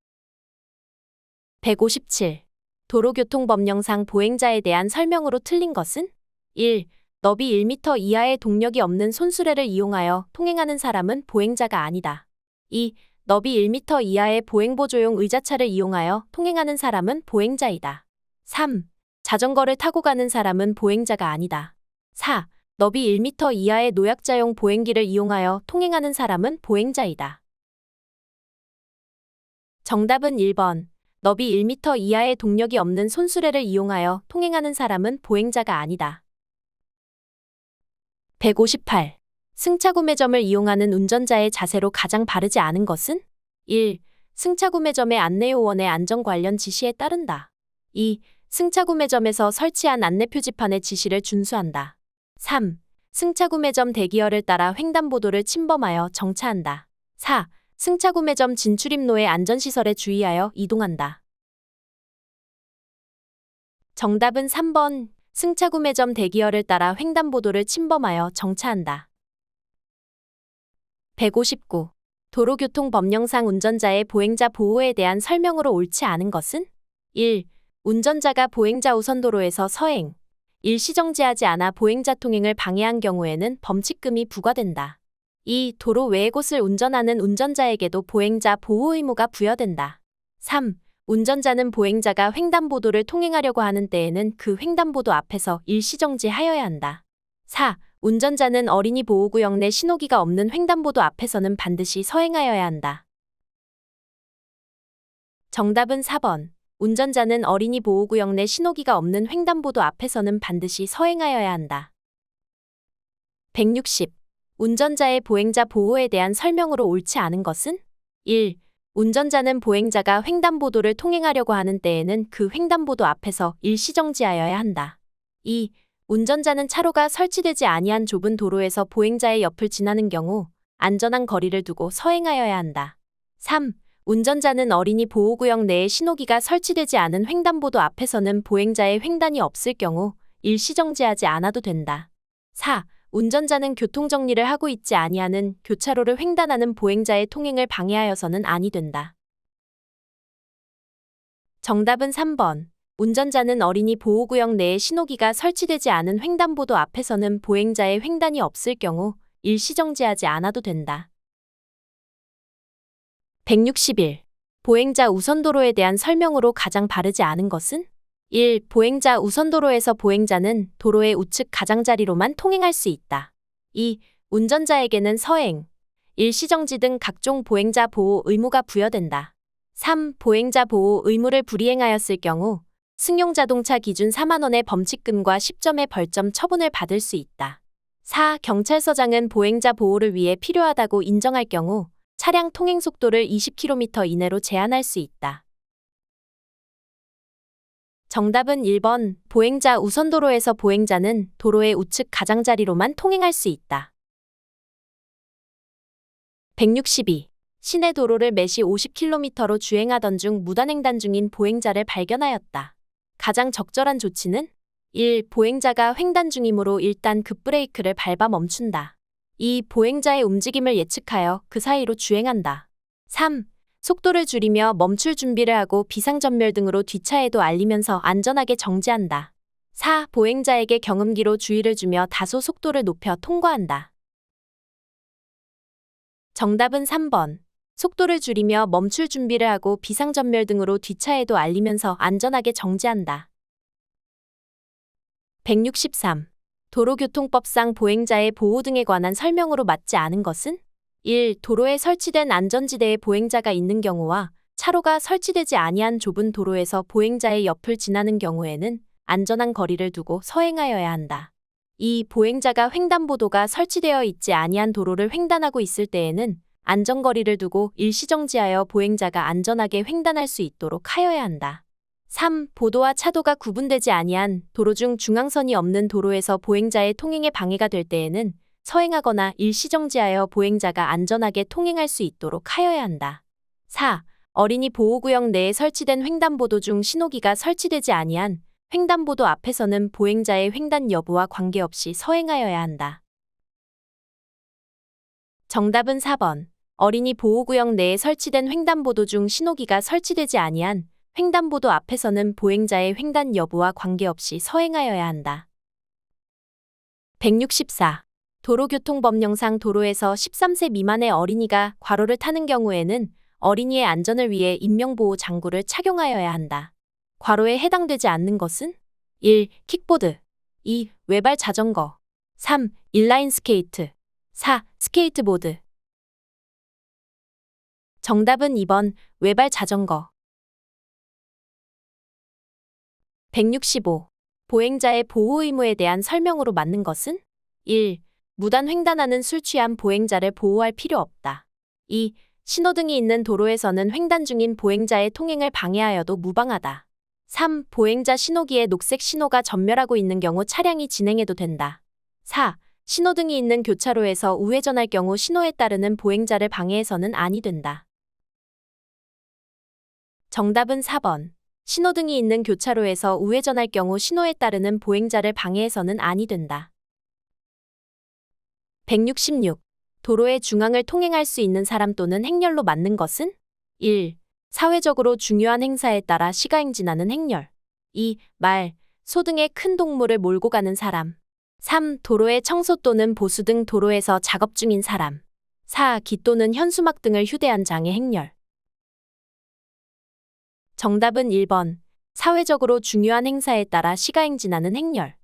157. 도로교통법령상 보행자에 대한 설명으로 틀린 것은? 1. 너비 1m 이하의 동력이 없는 손수레를 이용하여 통행하는 사람은 보행자가 아니다. 2. 너비 1m 이하의 보행보조용 의자차를 이용하여 통행하는 사람은 보행자이다. 3. 자전거를 타고 가는 사람은 보행자가 아니다. 4. 너비 1m 이하의 노약자용 보행기를 이용하여 통행하는 사람은 보행자이다. 정답은 1번. 너비 1m 이하의 동력이 없는 손수레를 이용하여 통행하는 사람은 보행자가 아니다. 158. 승차구매점을 이용하는 운전자의 자세로 가장 바르지 않은 것은? 1. 승차구매점의 안내요원의 안전 관련 지시에 따른다. 2. 승차구매점에서 설치한 안내표지판의 지시를 준수한다. 3. 승차구매점 대기열을 따라 횡단보도를 침범하여 정차한다. 4. 승차구매점 진출입로의 안전시설에 주의하여 이동한다. 정답은 3번. 승차구매점 대기열을 따라 횡단보도를 침범하여 정차한다. 159. 도로교통법령상 운전자의 보행자 보호에 대한 설명으로 옳지 않은 것은? 1. 운전자가 보행자 우선도로에서 서행, 일시정지하지 않아 보행자 통행을 방해한 경우에는 범칙금이 부과된다. 2. 도로 외의 곳을 운전하는 운전자에게도 보행자 보호 의무가 부여된다. 3. 운전자는 보행자가 횡단보도를 통행하려고 하는 때에는 그 횡단보도 앞에서 일시정지하여야 한다. 4. 운전자는 어린이 보호구역 내 신호기가 없는 횡단보도 앞에서는 반드시 서행하여야 한다. 정답은 4번. 운전자는 어린이 보호구역 내 신호기가 없는 횡단보도 앞에서는 반드시 서행하여야 한다. 160. 운전자의 보행자 보호에 대한 설명으로 옳지 않은 것은? 1. 운전자는 보행자가 횡단보도를 통행하려고 하는 때에는 그 횡단보도 앞에서 일시정지하여야 한다. 2. 운전자는 차로가 설치되지 아니한 좁은 도로에서 보행자의 옆을 지나는 경우 안전한 거리를 두고 서행하여야 한다. 3. 운전자는 어린이 보호구역 내에 신호기가 설치되지 않은 횡단보도 앞에서는 보행자의 횡단이 없을 경우 일시정지하지 않아도 된다. 4. 운전자는 교통정리를 하고 있지 아니하는 교차로를 횡단하는 보행자의 통행을 방해하여서는 아니 된다. 정답은 3번. 운전자는 어린이 보호구역 내에 신호기가 설치되지 않은 횡단보도 앞에서는 보행자의 횡단이 없을 경우 일시정지하지 않아도 된다. 161. 보행자 우선도로에 대한 설명으로 가장 바르지 않은 것은? 1. 보행자 우선도로에서 보행자는 도로의 우측 가장자리로만 통행할 수 있다. 2. 운전자에게는 서행, 일시정지 등 각종 보행자 보호 의무가 부여된다. 3. 보행자 보호 의무를 불이행하였을 경우 승용자동차 기준 4만 원의 범칙금과 10점의 벌점 처분을 받을 수 있다. 4. 경찰서장은 보행자 보호를 위해 필요하다고 인정할 경우 차량 통행 속도를 20km 이내로 제한할 수 있다. 정답은 1번. 보행자 우선도로에서 보행자는 도로의 우측 가장자리로만 통행할 수 있다. 162. 시내 도로를 매시 50km로 주행하던 중 무단횡단 중인 보행자를 발견하였다. 가장 적절한 조치는? 1. 보행자가 횡단 중이므로 일단 급브레이크를 밟아 멈춘다. 2. 보행자의 움직임을 예측하여 그 사이로 주행한다. 3. 속도를 줄이며 멈출 준비를 하고 비상전멸 등으로 뒷차에도 알리면서 안전하게 정지한다. 4. 보행자에게 경음기로 주의를 주며 다소 속도를 높여 통과한다. 정답은 3번. 속도를 줄이며 멈출 준비를 하고 비상전멸 등으로 뒷차에도 알리면서 안전하게 정지한다. 163. 도로교통법상 보행자의 보호 등에 관한 설명으로 맞지 않은 것은? 1. 도로에 설치된 안전지대에 보행자가 있는 경우와 차로가 설치되지 아니한 좁은 도로에서 보행자의 옆을 지나는 경우에는 안전한 거리를 두고 서행하여야 한다. 2. 보행자가 횡단보도가 설치되어 있지 아니한 도로를 횡단하고 있을 때에는 안전거리를 두고 일시정지하여 보행자가 안전하게 횡단할 수 있도록 하여야 한다. 3. 보도와 차도가 구분되지 아니한 도로 중 중앙선이 없는 도로에서 보행자의 통행에 방해가 될 때에는 서행하거나 일시정지하여 보행자가 안전하게 통행할 수 있도록 하여야 한다. 4. 어린이 보호구역 내에 설치된 횡단보도 중 신호기가 설치되지 아니한 횡단보도 앞에서는 보행자의 횡단 여부와 관계없이 서행하여야 한다. 정답은 4번. 어린이 보호구역 내에 설치된 횡단보도 중 신호기가 설치되지 아니한 횡단보도 앞에서는 보행자의 횡단 여부와 관계없이 서행하여야 한다. 164. 도로교통법령상 도로에서 13세 미만의 어린이가 과로를 타는 경우에는 어린이의 안전을 위해 인명보호 장구를 착용하여야 한다. 과로에 해당되지 않는 것은? 1. 킥보드 2. 외발 자전거 3. 인라인 스케이트 4. 스케이트보드 정답은 2번. 외발 자전거 165. 보행자의 보호 의무에 대한 설명으로 맞는 것은? 1. 무단 횡단하는 술 취한 보행자를 보호할 필요 없다. 2. 신호등이 있는 도로에서는 횡단 중인 보행자의 통행을 방해하여도 무방하다. 3. 보행자 신호기에 녹색 신호가 전멸하고 있는 경우 차량이 진행해도 된다. 4. 신호등이 있는 교차로에서 우회전할 경우 신호에 따르는 보행자를 방해해서는 아니 된다. 정답은 4번. 신호등이 있는 교차로에서 우회전할 경우 신호에 따르는 보행자를 방해해서는 아니 된다. 166. 도로의 중앙을 통행할 수 있는 사람 또는 행렬로 맞는 것은? 1. 사회적으로 중요한 행사에 따라 시가행진하는 행렬 2. 말, 소 등의 큰 동물을 몰고 가는 사람 3. 도로의 청소 또는 보수 등 도로에서 작업 중인 사람 4. 기 또는 현수막 등을 휴대한 장애 행렬 정답은 1번. 사회적으로 중요한 행사에 따라 시가행진하는 행렬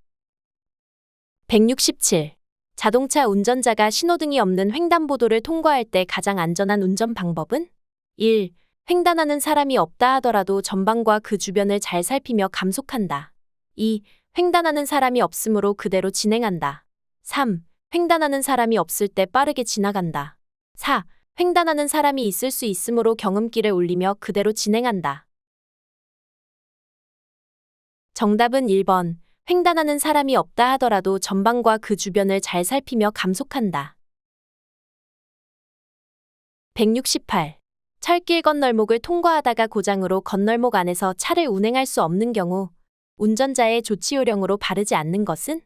167. 자동차 운전자가 신호등이 없는 횡단보도를 통과할 때 가장 안전한 운전 방법은? 1. 횡단하는 사람이 없다 하더라도 전방과 그 주변을 잘 살피며 감속한다. 2. 횡단하는 사람이 없으므로 그대로 진행한다. 3. 횡단하는 사람이 없을 때 빠르게 지나간다. 4. 횡단하는 사람이 있을 수 있으므로 경음기를 울리며 그대로 진행한다. 정답은 1번. 횡단하는 사람이 없다 하더라도 전방과 그 주변을 잘 살피며 감속한다. 168. 철길 건널목을 통과하다가 고장으로 건널목 안에서 차를 운행할 수 없는 경우 운전자의 조치 요령으로 바르지 않는 것은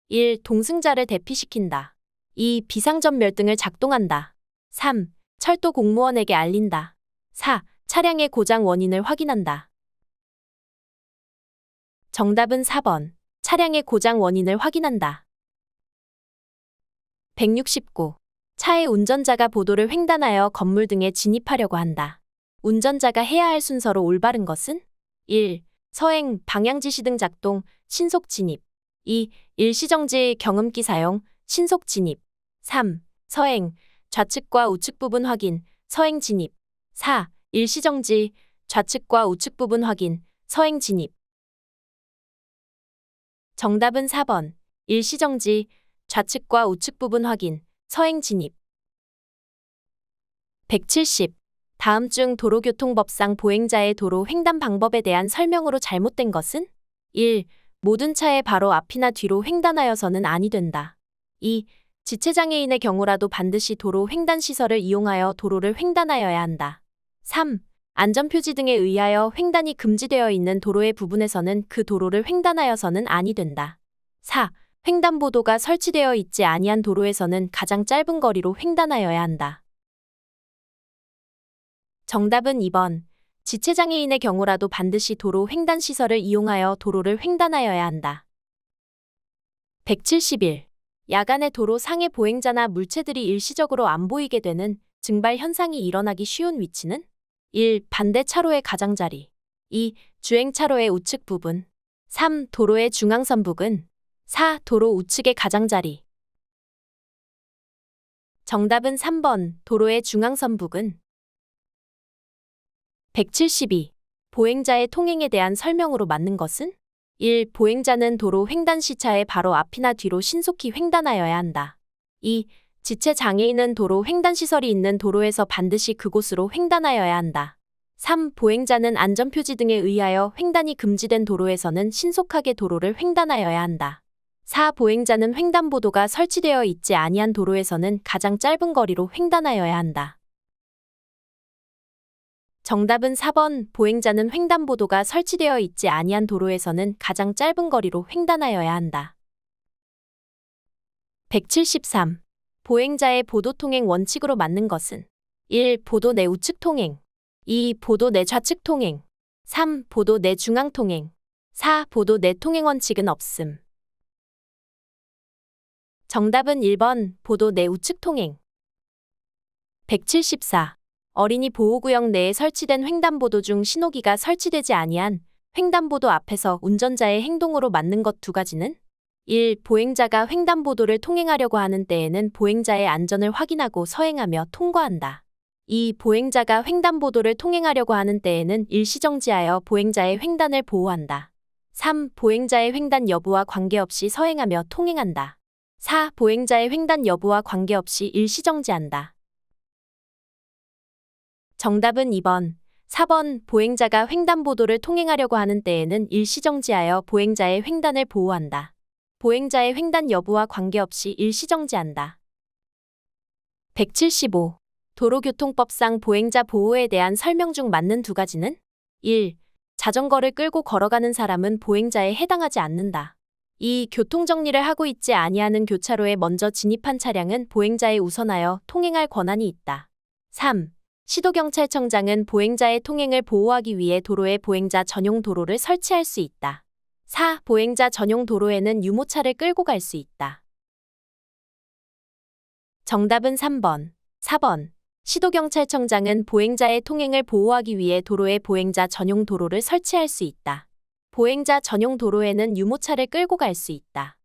1. 동승자를 대피시킨다. 2. 비상전멸등을 작동한다. 3. 철도 공무원에게 알린다. 4. 차량의 고장 원인을 확인한다. 정답은 4번. 차량의 고장 원인을 확인한다. 169. 차의 운전자가 보도를 횡단하여 건물 등에 진입하려고 한다. 운전자가 해야 할 순서로 올바른 것은 1. 서행, 방향지시 등 작동, 신속 진입. 2. 일시정지, 경음기 사용, 신속 진입. 3. 서행, 좌측과 우측 부분 확인, 서행 진입. 4. 일시정지, 좌측과 우측 부분 확인, 서행 진입. 정답은 4번. 일시정지, 좌측과 우측 부분 확인, 서행 진입. 170. 다음 중 도로교통법상 보행자의 도로 횡단 방법에 대한 설명으로 잘못된 것은 1. 모든 차의 바로 앞이나 뒤로 횡단하여서는 아니 된다. 2. 지체장애인의 경우라도 반드시 도로 횡단 시설을 이용하여 도로를 횡단하여야 한다. 3. 안전표지 등에 의하여 횡단이 금지되어 있는 도로의 부분에서는 그 도로를 횡단하여서는 아니 된다. 4. 횡단보도가 설치되어 있지 아니한 도로에서는 가장 짧은 거리로 횡단하여야 한다. 정답은 2번. 지체장애인의 경우라도 반드시 도로 횡단 시설을 이용하여 도로를 횡단하여야 한다. 171. 야간에 도로 상의 보행자나 물체들이 일시적으로 안 보이게 되는 증발 현상이 일어나기 쉬운 위치는 1. 반대 차로의 가장자리. 2. 주행 차로의 우측 부분. 3. 도로의 중앙선 부근. 4. 도로 우측의 가장자리. 정답은 3번. 도로의 중앙선 부근. 172. 보행자의 통행에 대한 설명으로 맞는 것은 1. 보행자는 도로 횡단 시차의 바로 앞이나 뒤로 신속히 횡단하여야 한다. 2. 지체 장애인은 도로 횡단 시설이 있는 도로에서 반드시 그곳으로 횡단하여야 한다. 3. 보행자는 안전표지 등에 의하여 횡단이 금지된 도로에서는 신속하게 도로를 횡단하여야 한다. 4. 보행자는 횡단보도가 설치되어 있지 아니한 도로에서는 가장 짧은 거리로 횡단하여야 한다. 정답은 4번. 보행자는 횡단보도가 설치되어 있지 아니한 도로에서는 가장 짧은 거리로 횡단하여야 한다. 173. 보행자의 보도 통행 원칙으로 맞는 것은 1. 보도 내 우측 통행. 2. 보도 내 좌측 통행. 3. 보도 내 중앙 통행. 4. 보도 내 통행 원칙은 없음. 정답은 1번. 보도 내 우측 통행. 174. 어린이 보호구역 내에 설치된 횡단보도 중 신호기가 설치되지 아니한 횡단보도 앞에서 운전자의 행동으로 맞는 것 두 가지는 1. 보행자가 횡단보도를 통행하려고 하는 때에는 보행자의 안전을 확인하고 서행하며 통과한다. 2. 보행자가 횡단보도를 통행하려고 하는 때에는 일시정지하여 보행자의 횡단을 보호한다. 3. 보행자의 횡단 여부와 관계없이 서행하며 통행한다. 4. 보행자의 횡단 여부와 관계없이 일시정지한다. 정답은 2번. 4번. 보행자가 횡단보도를 통행하려고 하는 때에는 일시정지하여 보행자의 횡단을 보호한다. 보행자의 횡단 여부와 관계없이 일시정지한다. 175. 도로교통법상 보행자 보호에 대한 설명 중 맞는 두 가지는 1. 자전거를 끌고 걸어가는 사람은 보행자에 해당하지 않는다. 2. 교통정리를 하고 있지 아니하는 교차로에 먼저 진입한 차량은 보행자에 우선하여 통행할 권한이 있다. 3. 시도경찰청장은 보행자의 통행을 보호하기 위해 도로에 보행자 전용 도로를 설치할 수 있다. 4. 보행자 전용 도로에는 유모차를 끌고 갈 수 있다. 정답은 3번. 4번. 시도경찰청장은 보행자의 통행을 보호하기 위해 도로에 보행자 전용 도로를 설치할 수 있다. 보행자 전용 도로에는 유모차를 끌고 갈 수 있다.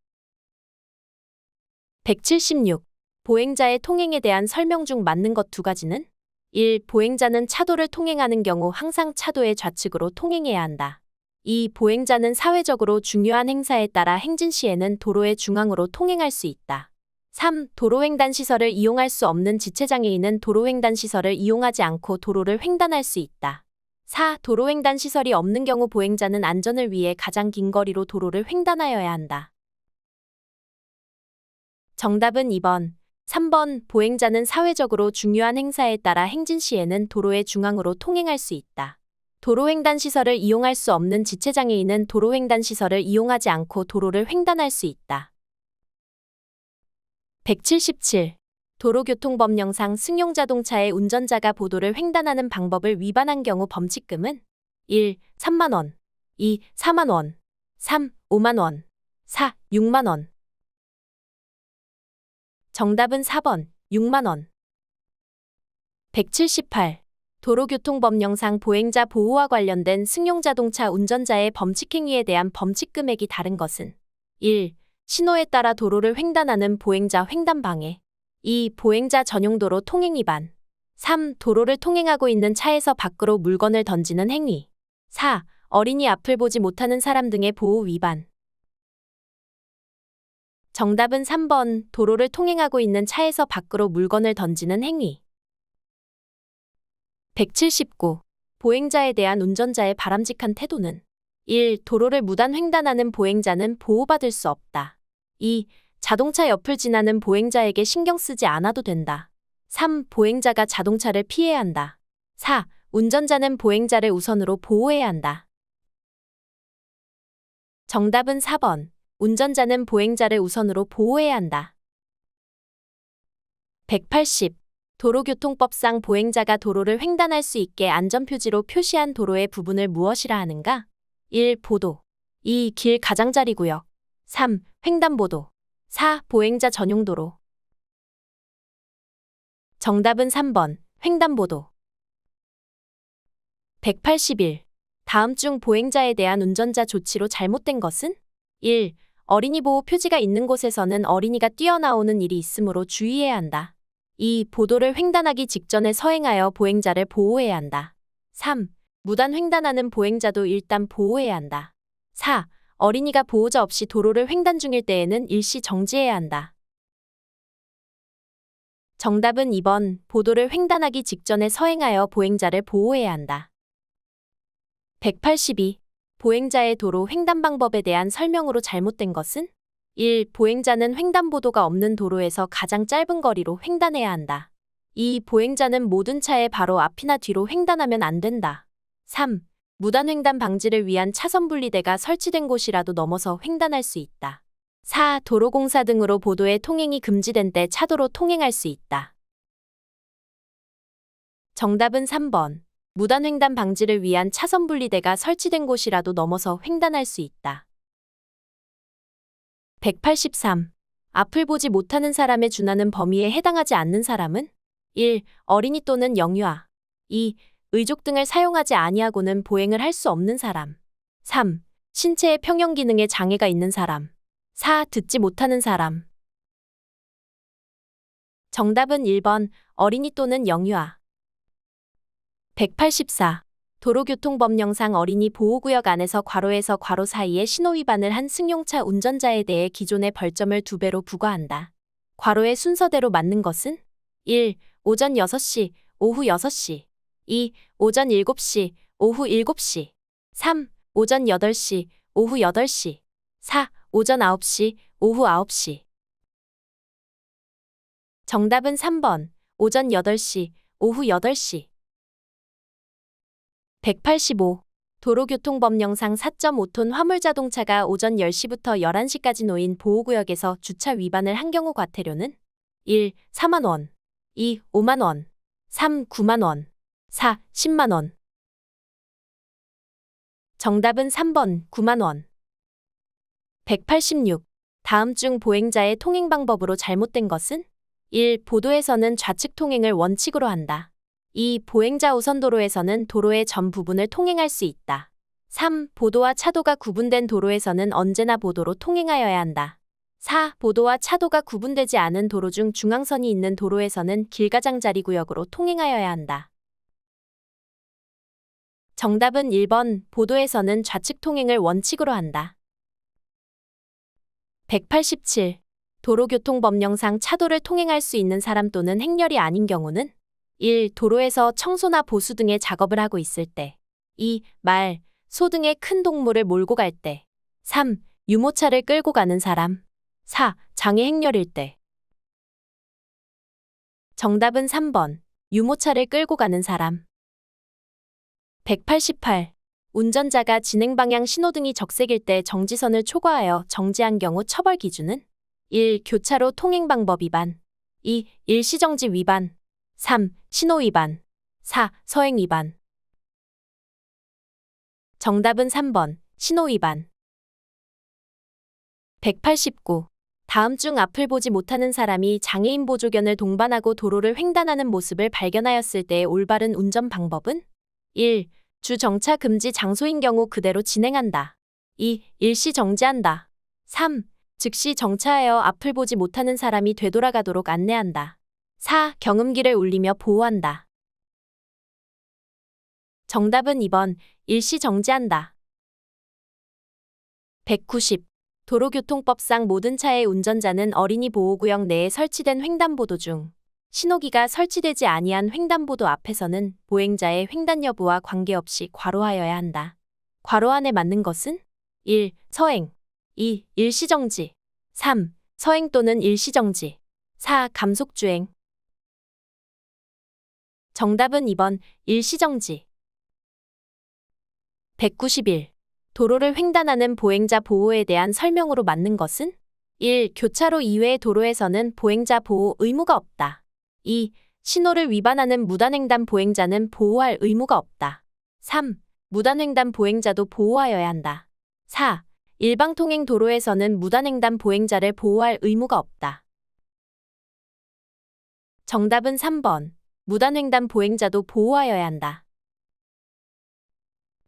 176. 보행자의 통행에 대한 설명 중 맞는 것 두 가지는 1. 보행자는 차도를 통행하는 경우 항상 차도의 좌측으로 통행해야 한다. 2. 보행자는 사회적으로 중요한 행사에 따라 행진 시에는 도로의 중앙으로 통행할 수 있다. 3. 도로횡단시설을 이용할 수 없는 지체장애인은 도로횡단시설을 이용하지 않고 도로를 횡단할 수 있다. 4. 도로횡단 시설이 없는 경우 보행자는 안전을 위해 가장 긴 거리로 도로를 횡단하여야 한다. 정답은 2번. 3번. 보행자는 사회적으로 중요한 행사에 따라 행진 시에는 도로의 중앙으로 통행할 수 있다. 도로횡단 시설을 이용할 수 없는 지체장애인은 도로횡단 시설을 이용하지 않고 도로를 횡단할 수 있다. 177. 도로교통법령상 승용자동차의 운전자가 보도를 횡단하는 방법을 위반한 경우 범칙금은 1. 3만 원, 2. 4만 원, 3. 5만 원, 4. 6만 원. 정답은 4번, 6만 원. 178. 도로교통법령상 보행자 보호와 관련된 승용자동차 운전자의 범칙행위에 대한 범칙금액이 다른 것은 1. 신호에 따라 도로를 횡단하는 보행자 횡단방해, 2. 보행자 전용도로 통행 위반, 3. 도로를 통행하고 있는 차에서 밖으로 물건을 던지는 행위, 4. 어린이 앞을 보지 못하는 사람 등의 보호 위반. 정답은 3번. 도로를 통행하고 있는 차에서 밖으로 물건을 던지는 행위. 179. 보행자에 대한 운전자의 바람직한 태도는 1. 도로를 무단 횡단하는 보행자는 보호받을 수 없다. 2. 자동차 옆을 지나는 보행자에게 신경 쓰지 않아도 된다. 3. 보행자가 자동차를 피해야 한다. 4. 운전자는 보행자를 우선으로 보호해야 한다. 정답은 4번. 운전자는 보행자를 우선으로 보호해야 한다. 180. 도로교통법상 보행자가 도로를 횡단할 수 있게 안전표지로 표시한 도로의 부분을 무엇이라 하는가? 1. 보도, 2. 길 가장자리구역, 3. 횡단보도, 4. 보행자 전용도로. 정답은 3번. 횡단보도. 181. 다음 중 보행자에 대한 운전자 조치로 잘못된 것은? 1. 어린이 보호 표지가 있는 곳에서는 어린이가 뛰어나오는 일이 있으므로 주의해야 한다. 2. 보도를 횡단하기 직전에 서행하여 보행자를 보호해야 한다. 3. 무단 횡단하는 보행자도 일단 보호해야 한다. 4. 어린이가 보호자 없이 도로를 횡단 중일 때에는 일시 정지해야 한다. 정답은 2번. 보도를 횡단하기 직전에 서행하여 보행자를 보호해야 한다. 182. 보행자의 도로 횡단 방법에 대한 설명으로 잘못된 것은? 1. 보행자는 횡단보도가 없는 도로에서 가장 짧은 거리로 횡단해야 한다. 2. 보행자는 모든 차의 바로 앞이나 뒤로 횡단하면 안 된다. 3. 무단 횡단 방지를 위한 차선 분리대가 설치된 곳이라도 넘어서 횡단할 수 있다. 4. 도로공사 등으로 보도의 통행이 금지된 때 차도로 통행할 수 있다. 정답은 3번. 무단 횡단 방지를 위한 차선 분리대가 설치된 곳이라도 넘어서 횡단할 수 있다. 183. 앞을 보지 못하는 사람에 준하는 범위에 해당하지 않는 사람은? 1. 어린이 또는 영유아. 2. 의족 등을 사용하지 아니하고는 보행을 할 수 없는 사람. 3. 신체의 평형 기능에 장애가 있는 사람. 4. 듣지 못하는 사람. 정답은 1번. 어린이 또는 영유아. 184. 도로교통법령상 어린이 보호구역 안에서 괄호에서 괄호 사이에 신호위반을 한 승용차 운전자에 대해 기존의 벌점을 2배로 부과한다. 괄호의 순서대로 맞는 것은? 1. 오전 6시, 오후 6시. 2. 오전 7시, 오후 7시. 3. 오전 8시, 오후 8시. 4. 오전 9시, 오후 9시. 정답은 3번. 오전 8시, 오후 8시. 185. 도로교통법령상 4.5톤 화물자동차가 오전 10시부터 11시까지 놓인 보호구역에서 주차 위반을 한 경우 과태료는? 1. 4만 원. 2. 5만 원. 3. 9만 원. 4. 10만 원. 정답은 3번. 9만 원. 186. 다음 중 보행자의 통행 방법으로 잘못된 것은? 1. 보도에서는 좌측 통행을 원칙으로 한다. 2. 보행자 우선도로에서는 도로의 전 부분을 통행할 수 있다. 3. 보도와 차도가 구분된 도로에서는 언제나 보도로 통행하여야 한다. 4. 보도와 차도가 구분되지 않은 도로 중 중앙선이 있는 도로에서는 길가장자리구역으로 통행하여야 한다. 정답은 1번. 보도에서는 좌측 통행을 원칙으로 한다. 187. 도로교통법령상 차도를 통행할 수 있는 사람 또는 행렬이 아닌 경우는? 1. 도로에서 청소나 보수 등의 작업을 하고 있을 때. 2. 말, 소 등의 큰 동물을 몰고 갈 때. 3. 유모차를 끌고 가는 사람. 4. 장애 행렬일 때. 정답은 3번. 유모차를 끌고 가는 사람. 188. 운전자가 진행 방향 신호등이 적색일 때 정지선을 초과하여 정지한 경우 처벌 기준은 1. 교차로 통행 방법 위반. 2. 일시정지 위반. 3. 신호 위반. 4. 서행 위반. 정답은 3번. 신호 위반. 189. 다음 중 앞을 보지 못하는 사람이 장애인 보조견을 동반하고 도로를 횡단하는 모습을 발견하였을 때의 올바른 운전 방법은 1. 주정차 금지 장소인 경우 그대로 진행한다. 2. 일시 정지한다. 3. 즉시 정차하여 앞을 보지 못하는 사람이 되돌아가도록 안내한다. 4. 경음기를 울리며 보호한다. 정답은 2번. 일시 정지한다. 190. 도로교통법상 모든 차의 운전자는 어린이 보호구역 내에 설치된 횡단보도 중 신호기가 설치되지 아니한 횡단보도 앞에서는 보행자의 횡단 여부와 관계없이 과로하여야 한다. 과로 안에 맞는 것은 1. 서행. 2. 일시정지. 3. 서행 또는 일시정지. 4. 감속주행. 정답은 2번. 일시정지. 191. 도로를 횡단하는 보행자 보호에 대한 설명으로 맞는 것은 1. 교차로 이외의 도로에서는 보행자 보호 의무가 없다. 2. 신호를 위반하는 무단횡단 보행자는 보호할 의무가 없다. 3. 무단횡단 보행자도 보호하여야 한다. 4. 일방통행 도로에서는 무단횡단 보행자를 보호할 의무가 없다. 정답은 3번. 무단횡단 보행자도 보호하여야 한다.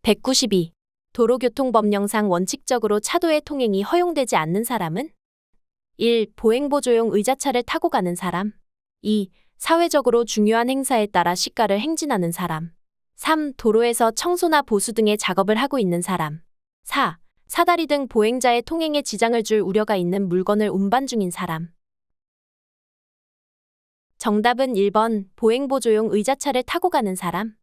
192. 도로교통법령상 원칙적으로 차도의 통행이 허용되지 않는 사람은 1. 보행보조용 의자차를 타고 가는 사람. 2. 사회적으로 중요한 행사에 따라 시가를 행진하는 사람. 3. 도로에서 청소나 보수 등의 작업을 하고 있는 사람. 4. 사다리 등 보행자의 통행에 지장을 줄 우려가 있는 물건을 운반 중인 사람. 정답은 1번. 보행보조용 의자차를 타고 가는 사람.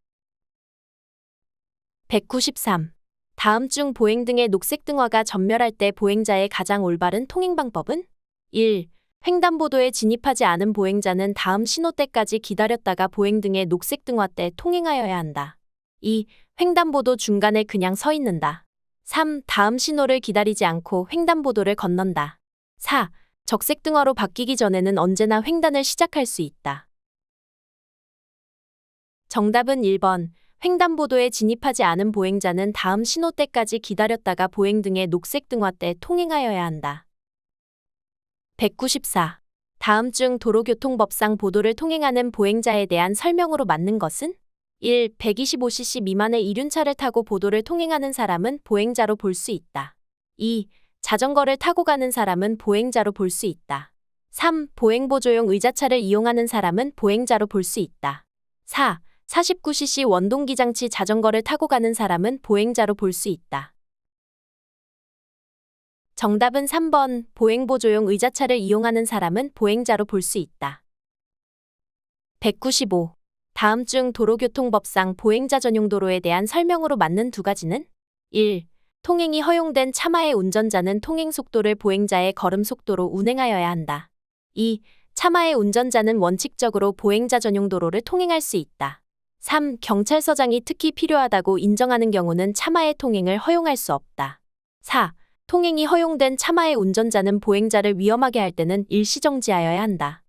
193. 다음 중 보행 등의 녹색 등화가 전멸할 때 보행자의 가장 올바른 통행 방법은 1. 횡단보도에 진입하지 않은 보행자는 다음 신호 때까지 기다렸다가 보행 등의 녹색 등화 때 통행하여야 한다. 2. 횡단보도 중간에 그냥 서 있는다. 3. 다음 신호를 기다리지 않고 횡단보도를 건넌다. 4. 적색 등화로 바뀌기 전에는 언제나 횡단을 시작할 수 있다. 정답은 1번. 횡단보도에 진입하지 않은 보행자는 다음 신호 때까지 기다렸다가 보행 등의 녹색 등화 때 통행하여야 한다. 194. 다음 중 도로교통법상 보도를 통행하는 보행자에 대한 설명으로 맞는 것은 1. 125cc 미만의 이륜차를 타고 보도를 통행하는 사람은 보행자로 볼 수 있다. 2. 자전거를 타고 가는 사람은 보행자로 볼 수 있다. 3. 보행보조용 의자차를 이용하는 사람은 보행자로 볼 수 있다. 4. 49cc 원동기장치 자전거를 타고 가는 사람은 보행자로 볼 수 있다. 정답은 3번. 보행보조용 의자차를 이용하는 사람은 보행자로 볼 수 있다. 195. 다음 중 도로교통법상 보행자 전용 도로에 대한 설명으로 맞는 두 가지는 1. 통행이 허용된 차마의 운전자는 통행 속도를 보행자의 걸음 속도로 운행하여야 한다. 2. 차마의 운전자는 원칙적으로 보행자 전용 도로를 통행할 수 있다. 3. 경찰서장이 특히 필요하다고 인정하는 경우는 차마의 통행을 허용할 수 없다. 4. 통행이 허용된 차마의 운전자는 보행자를 위험하게 할 때는 일시정지하여야 한다.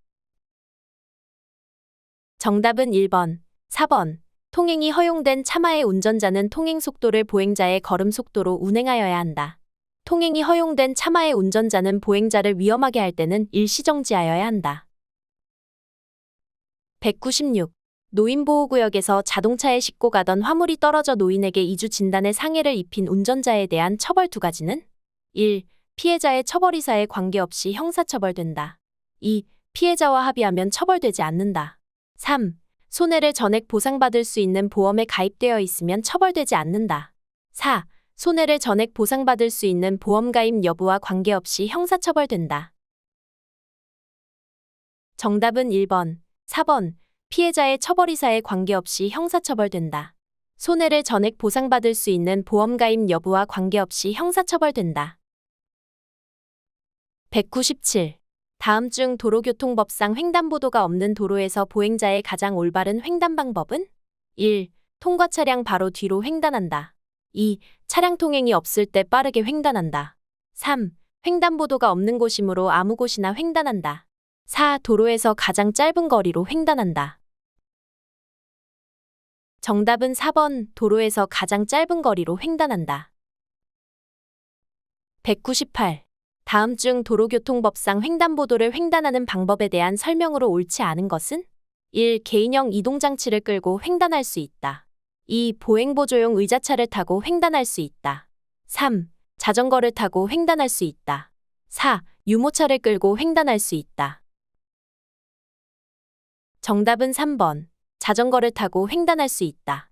정답은 1번, 4번. 통행이 허용된 차마의 운전자는 통행 속도를 보행자의 걸음 속도로 운행하여야 한다. 통행이 허용된 차마의 운전자는 보행자를 위험하게 할 때는 일시정지하여야 한다. 196. 노인보호구역에서 자동차에 싣고 가던 화물이 떨어져 노인에게 이주 진단의 상해를 입힌 운전자에 대한 처벌 두 가지는 1. 피해자의 처벌의사에 관계없이 형사처벌된다. 2. 피해자와 합의하면 처벌되지 않는다. 3. 손해를 전액 보상받을 수 있는 보험에 가입되어 있으면 처벌되지 않는다. 4. 손해를 전액 보상받을 수 있는 보험 가입 여부와 관계없이 형사처벌된다. 정답은 1번, 4번. 피해자의 처벌의사에 관계없이 형사처벌된다. 손해를 전액 보상받을 수 있는 보험가입 여부와 관계없이 형사처벌된다. 197. 다음 중 도로교통법상 횡단보도가 없는 도로에서 보행자의 가장 올바른 횡단 방법은? 1. 통과 차량 바로 뒤로 횡단한다. 2. 차량 통행이 없을 때 빠르게 횡단한다. 3. 횡단보도가 없는 곳이므로 아무 곳이나 횡단한다. 4. 도로에서 가장 짧은 거리로 횡단한다. 정답은 4번 도로에서 가장 짧은 거리로 횡단한다. 198. 다음 중 도로교통법상 횡단보도를 횡단하는 방법에 대한 설명으로 옳지 않은 것은? 1. 개인형 이동장치를 끌고 횡단할 수 있다. 2. 보행보조용 의자차를 타고 횡단할 수 있다. 3. 자전거를 타고 횡단할 수 있다. 4. 유모차를 끌고 횡단할 수 있다. 정답은 3번. 자전거를 타고 횡단할 수 있다.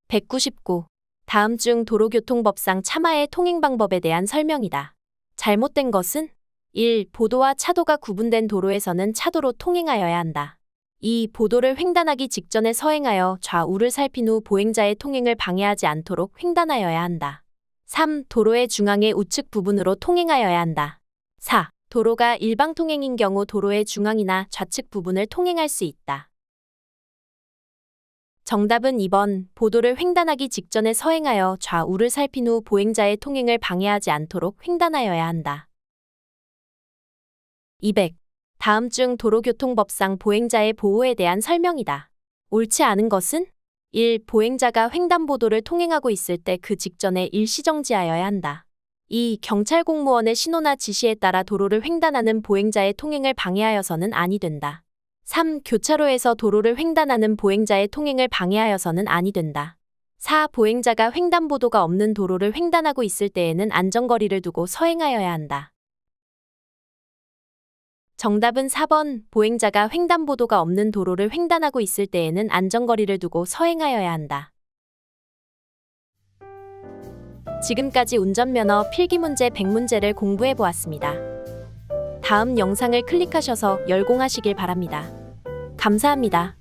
199. 다음 중 도로교통법상 차마의 통행 방법에 대한 설명이다. 잘못된 것은? 1. 보도와 차도가 구분된 도로에서는 차도로 통행하여야 한다. 2. 보도를 횡단하기 직전에 서행하여 좌우를 살핀 후 보행자의 통행을 방해하지 않도록 횡단하여야 한다. 3. 도로의 중앙의 우측 부분으로 통행하여야 한다. 4. 도로가 일방통행인 경우 도로의 중앙이나 좌측 부분을 통행할 수 있다. 정답은 2번. 보도를 횡단하기 직전에 서행하여 좌우를 살핀 후 보행자의 통행을 방해하지 않도록 횡단하여야 한다. 200. 다음 중 도로교통법상 보행자의 보호에 대한 설명이다. 옳지 않은 것은? 1. 보행자가 횡단보도를 통행하고 있을 때 그 직전에 일시정지하여야 한다. 2. 경찰 공무원의 신호나 지시에 따라 도로를 횡단하는 보행자의 통행을 방해하여서는 아니 된다. 3. 교차로에서 도로를 횡단하는 보행자의 통행을 방해하여서는 아니 된다. 4. 보행자가 횡단보도가 없는 도로를 횡단하고 있을 때에는 안전거리를 두고 서행하여야 한다. 정답은 4번. 보행자가 횡단보도가 없는 도로를 횡단하고 있을 때에는 안전거리를 두고 서행하여야 한다. 지금까지 운전면허 필기문제 100문제를 공부해보았습니다. 다음 영상을 클릭하셔서 열공하시길 바랍니다. 감사합니다.